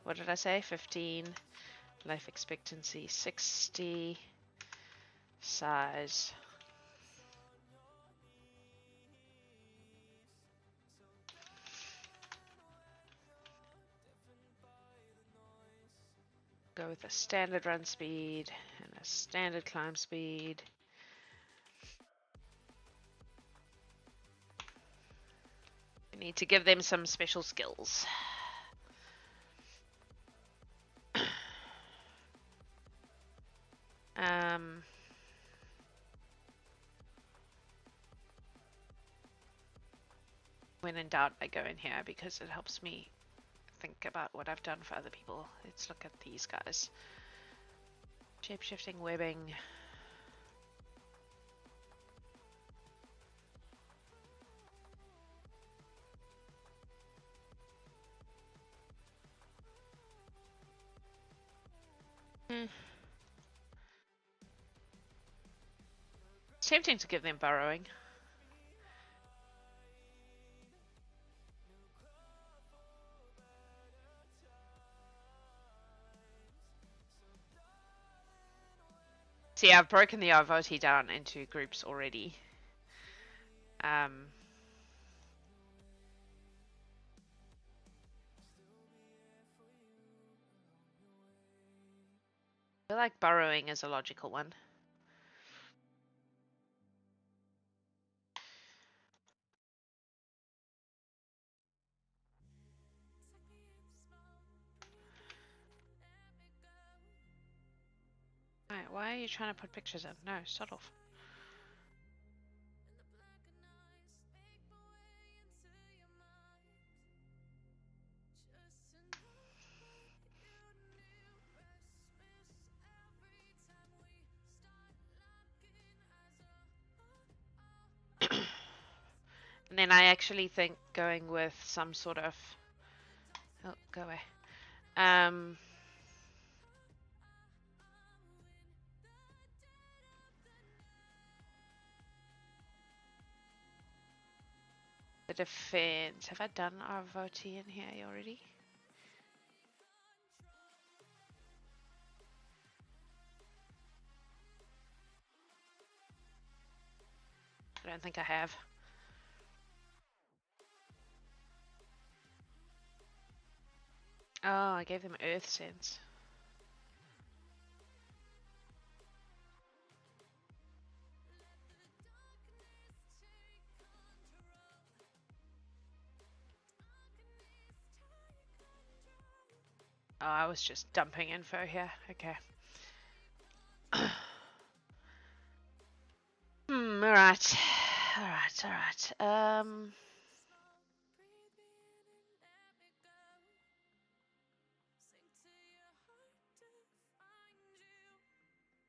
what did I say? 15, life expectancy 60, size. Go with a standard run speed and a standard climb speed. I need to give them some special skills. When in doubt, I go in here because it helps me think about what I've done for other people. Let's look at these guys. Shape-shifting webbing. It's tempting to give them burrowing. See, I've broken the Arvoti down into groups already. I feel like burrowing is a logical one. Alright, why are you trying to put pictures in? No, start off. then I actually think going with some sort of... Oh, go away. The defense. Have I done our votee in here already? I don't think I have. Oh, I gave them Earth Sense. Oh, I was just dumping info here. Okay. Alright. Alright.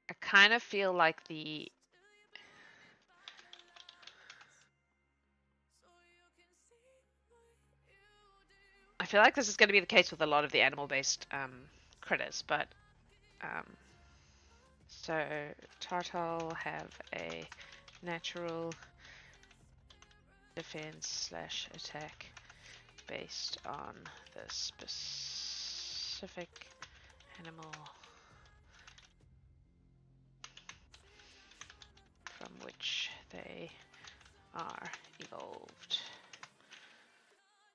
I kind of feel like I feel like this is going to be the case with a lot of the animal-based critters, but so Tartal have a natural defense / attack based on the specific animal from which they are evolved.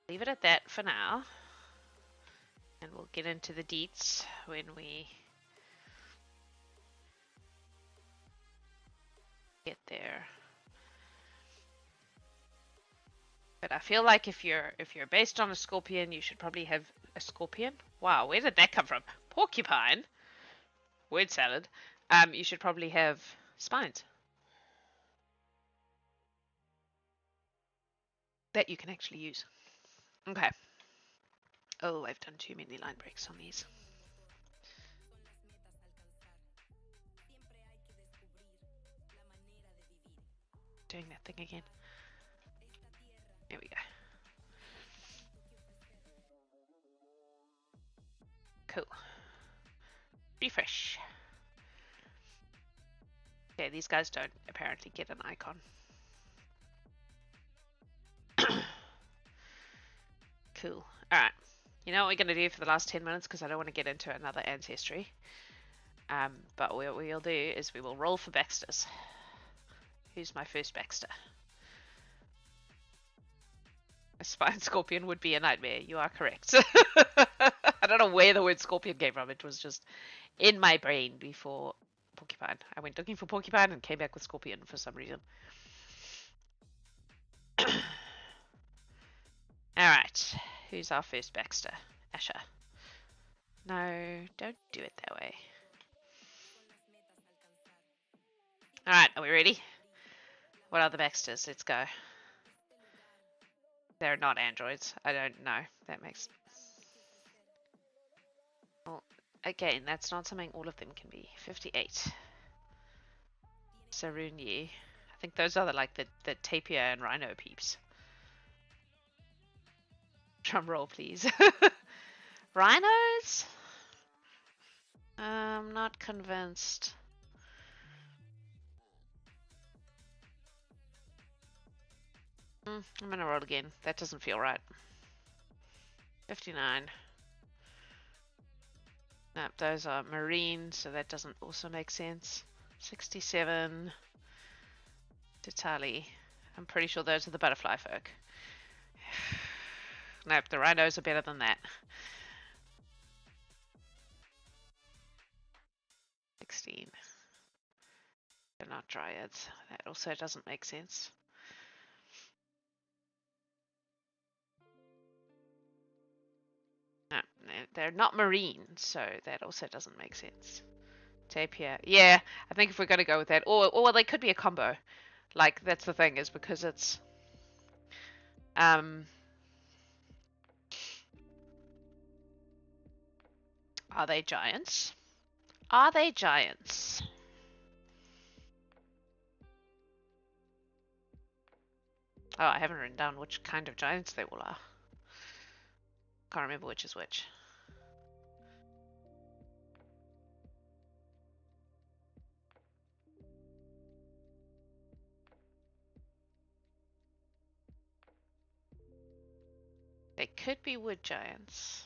Leave it at that for now, and we'll get into the deets when we get there. But I feel like if you're based on a scorpion, you should probably have a scorpion. Wow, where did that come from? Porcupine. Word salad. You should probably have spines that you can actually use. Okay. Oh, I've done too many line breaks on these. Doing that thing again. There we go. Cool. Refresh. Okay, these guys don't apparently get an icon. Cool. Alright. You know what we're going to do for the last 10 minutes, because I don't want to get into another ancestry. But what we'll do is we will roll for Baxters. Who's my first Baxter? A spine scorpion would be a nightmare. You are correct. I don't know where the word scorpion came from. It was just in my brain before porcupine. I went looking for porcupine and came back with scorpion for some reason. Alright. Who's our first Baxter? Asher. No, don't do it that way. Alright, are we ready? What are the Baxters? Let's go. They're not androids. I don't know. That makes... Well, again, that's not something all of them can be. 58. Sarunyi. I think those are the tapir and rhino peeps. Drum roll, please. Rhinos? I'm not convinced. I'm gonna roll again. That doesn't feel right. 59. Nope, those are marine, so that doesn't also make sense. 67. Titali. I'm pretty sure those are the butterfly folk. Nope, the rhinos are better than that. 16. They're not dryads. That also doesn't make sense. No, they're not marine, so that also doesn't make sense. Tapir. Yeah, I think if we're going to go with that, or they could be a combo. Like, that's the thing, is because it's are they giants? Are they giants? Oh, I haven't written down which kind of giants they all are. Can't remember which is which. They could be wood giants.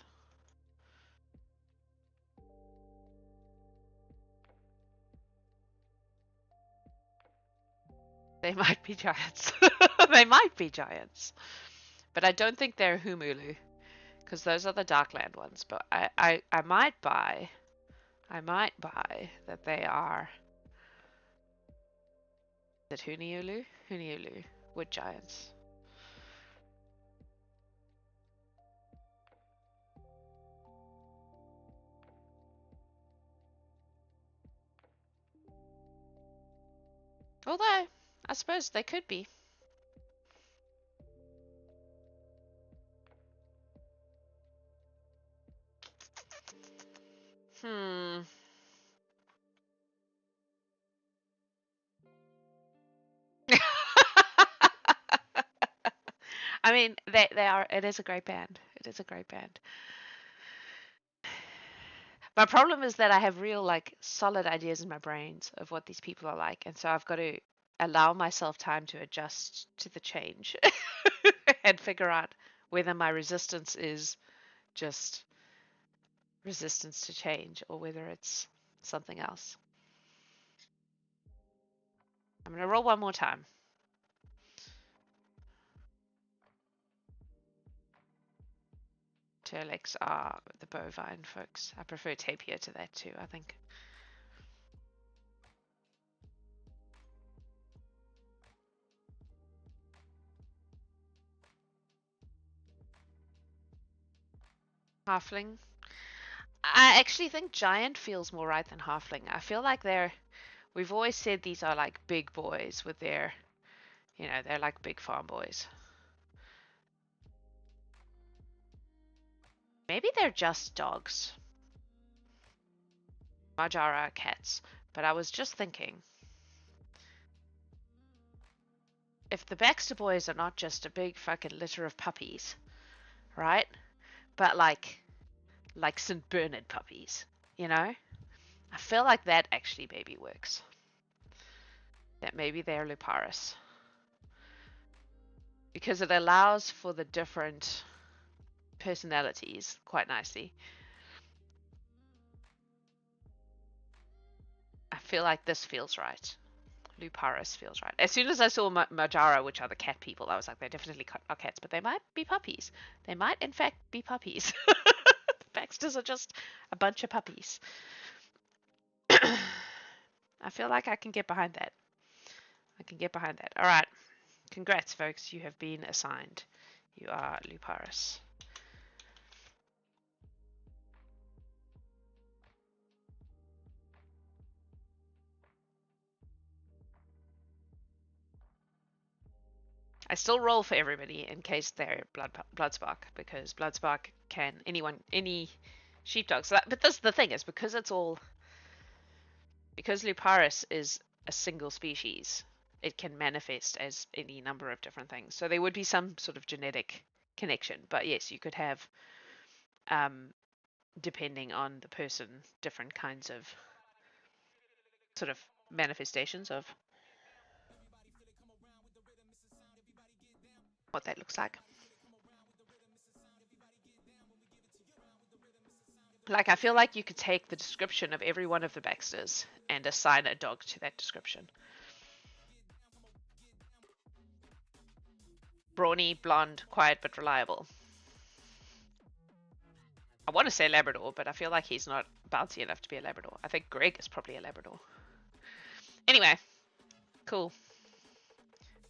They might be giants. They might be giants. But I don't think they're Humulu, because those are the Darkland ones. But I might buy that they are. Is it Huniulu? Huniulu. Wood giants. Although, I suppose they could be. Hmm. I mean, they are. It is a great band. It is a great band. My problem is that I have real, like, solid ideas in my brains of what these people are like, and so I've got to allow myself time to adjust to the change and figure out whether my resistance is just resistance to change or whether it's something else. I'm going to roll one more time. Turlex are the bovine folks. I prefer tapir to that too, I think. Halfling. I actually think giant feels more right than halfling. I feel like we've always said these are like big boys with their, they're like big farm boys. Maybe they're just dogs. Majara are cats. But I was just thinking, if the Baxter boys are not just a big fucking litter of puppies, right? But like St. Bernard puppies, you know? I feel like that actually maybe works. That maybe they're Luparis. Because it allows for the different personalities quite nicely. I feel like this feels right. Luparis feels right. As soon as I saw Majara, which are the cat people, I was like, they definitely are cats, but they might be puppies. They might, in fact, be puppies. The Baxters are just a bunch of puppies. I feel like I can get behind that. I can get behind that. All right. Congrats, folks. You have been assigned. You are Luparis. I still roll for everybody in case they're Bloodspark, because Bloodspark can any sheepdog. So but that's the thing, is because Luparis is a single species, it can manifest as any number of different things. So there would be some sort of genetic connection, but yes, you could have, depending on the person, different kinds of sort of manifestations of what that looks like. Like, I feel like you could take the description of every one of the Baxters and assign a dog to that description. Brawny, blonde, quiet but reliable. I want to say Labrador, but I feel like he's not bouncy enough to be a Labrador. I think Greg is probably a Labrador. Anyway, cool.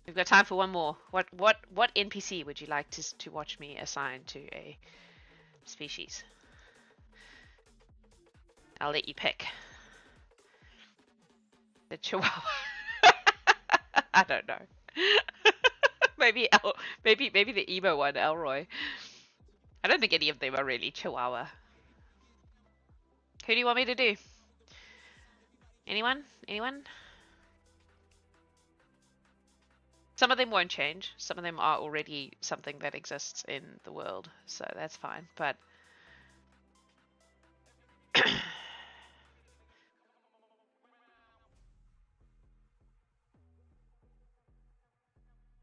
We've got time for one more. What NPC would you like to watch me assign to a species? I'll let you pick. The Chihuahua. I don't know. maybe the emo one, Elroy. I don't think any of them are really Chihuahua. Who do you want me to do? Anyone? Anyone? Some of them won't change. Some of them are already something that exists in the world, so that's fine. But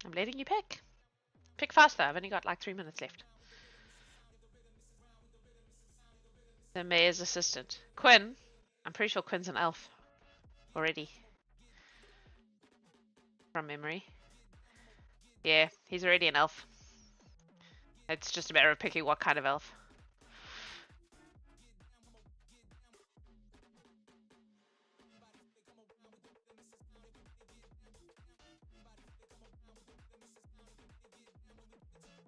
I'm letting you pick. Pick faster. I've only got like 3 minutes left. The mayor's assistant. Quinn. I'm pretty sure Quinn's an elf already. From memory. Yeah, he's already an elf. It's just a matter of picking what kind of elf.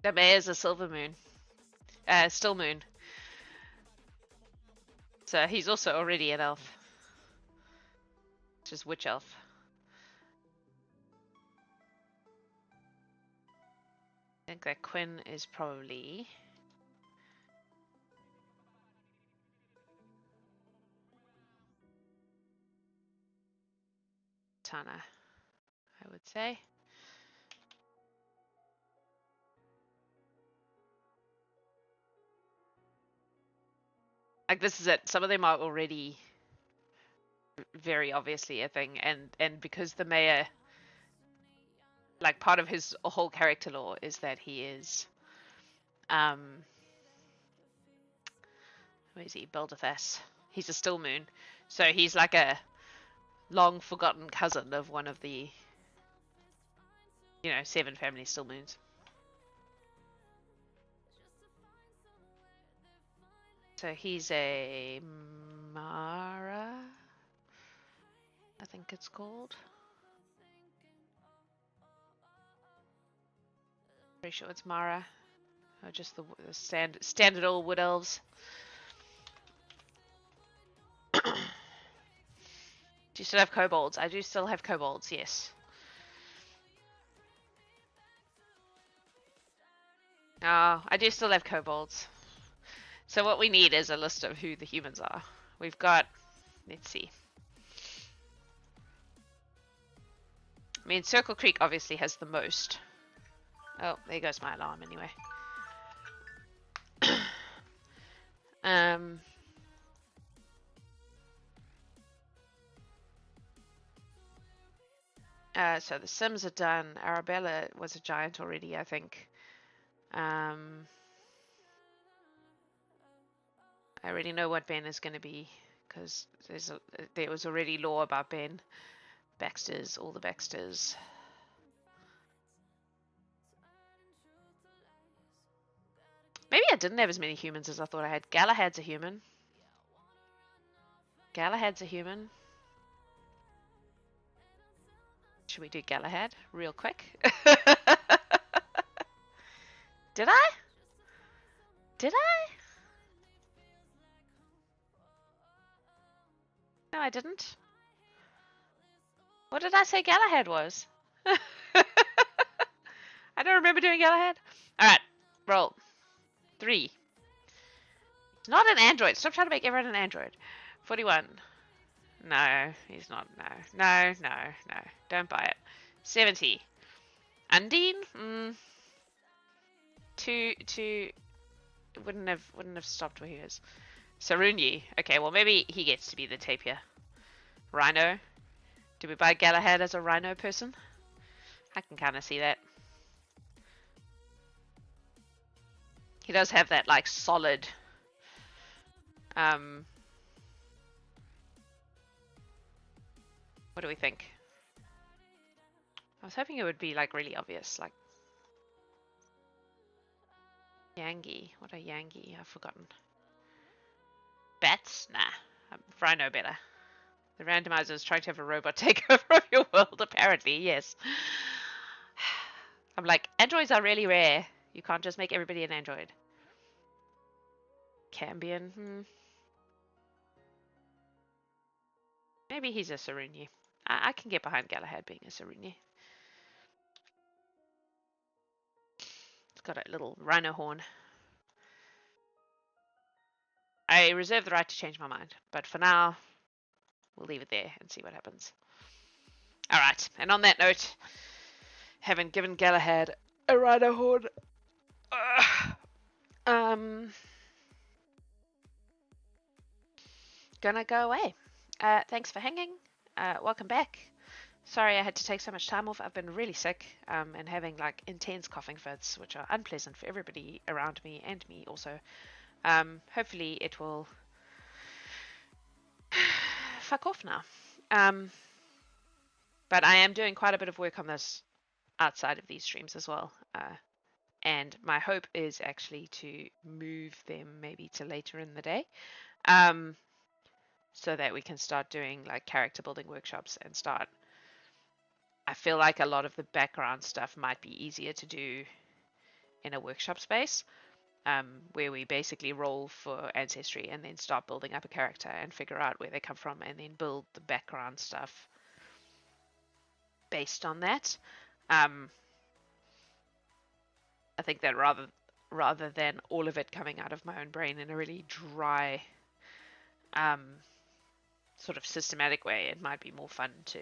The mayor's a silver moon. Still moon. So he's also already an elf. Which is witch elf. I think that Quinn is probably... Tana, I would say. Like, this is it. Some of them are already very obviously a thing, and because the mayor, like, part of his whole character lore is that he is where is he? Beldathas. He's a still moon, so he's like a long forgotten cousin of one of the 7 family still moons. So he's a Mara, I think it's called. Pretty sure it's Mara. Or just the standard old wood elves. Do you still have kobolds? I do still have kobolds, yes. Oh, I do still have kobolds. So what we need is a list of who the humans are. We've got, let's see. I mean, Circle Creek obviously has the most. Oh, there goes my alarm anyway. So the Sims are done. Arabella was a giant already, I think. I already know what Ben is going to be because there was already lore about Ben. Baxters, all the Baxters. Maybe I didn't have as many humans as I thought I had. Galahad's a human. Galahad's a human. Should we do Galahad real quick? Did I? Did I? No, I didn't. What did I say Galahad was? I don't remember doing Galahad. Alright, roll. 3. It's not an android. Stop trying to make everyone an android. 41. No, he's not. No. Don't buy it. 70. Undine? 2 wouldn't have stopped where he is. Sarunyi. Okay, well maybe he gets to be the tapir. Rhino. Do we buy Galahad as a rhino person? I can kind of see that. He does have that like solid what do we think? I was hoping it would be like really obvious, like Yangi. What are Yangi? I've forgotten. Bats? Nah. Rhino better. The randomizer is trying to have a robot take over of your world, apparently, yes. I'm like, androids are really rare. You can't just make everybody an android. Cambion. Maybe he's a Sarunyi. I can get behind Galahad being a Sarunyi. It's got a little rhino horn. I reserve the right to change my mind, but for now, we'll leave it there and see what happens. Alright, and on that note, Haven't given Galahad a rhino horn. Um, gonna go away. Thanks for hanging. Welcome back. Sorry I had to take so much time off. I've been really sick and having like intense coughing fits, which are unpleasant for everybody around me and me also. Hopefully it will fuck off now. But I am doing quite a bit of work on this outside of these streams as well. And my hope is actually to move them maybe to later in the day. So that we can start doing like character building workshops and start. I feel like a lot of the background stuff might be easier to do in a workshop space, where we basically roll for ancestry and then start building up a character and figure out where they come from and then build the background stuff based on that. I think that rather than all of it coming out of my own brain in a really dry, sort of systematic way, it might be more fun to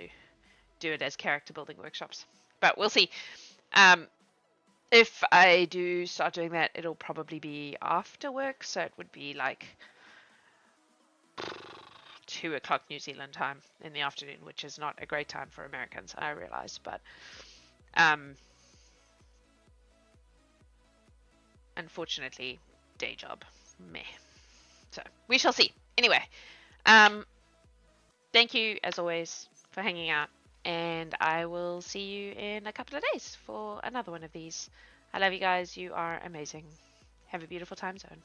do it as character building workshops. But we'll see. If I do start doing that, it'll probably be after work, so it would be like 2 o'clock New Zealand time in the afternoon, which is not a great time for Americans, I realize, but unfortunately, day job, meh. So we shall see. Anyway, thank you as always for hanging out, and I will see you in a couple of days for another one of these. I love you guys. You are amazing. Have a beautiful time zone.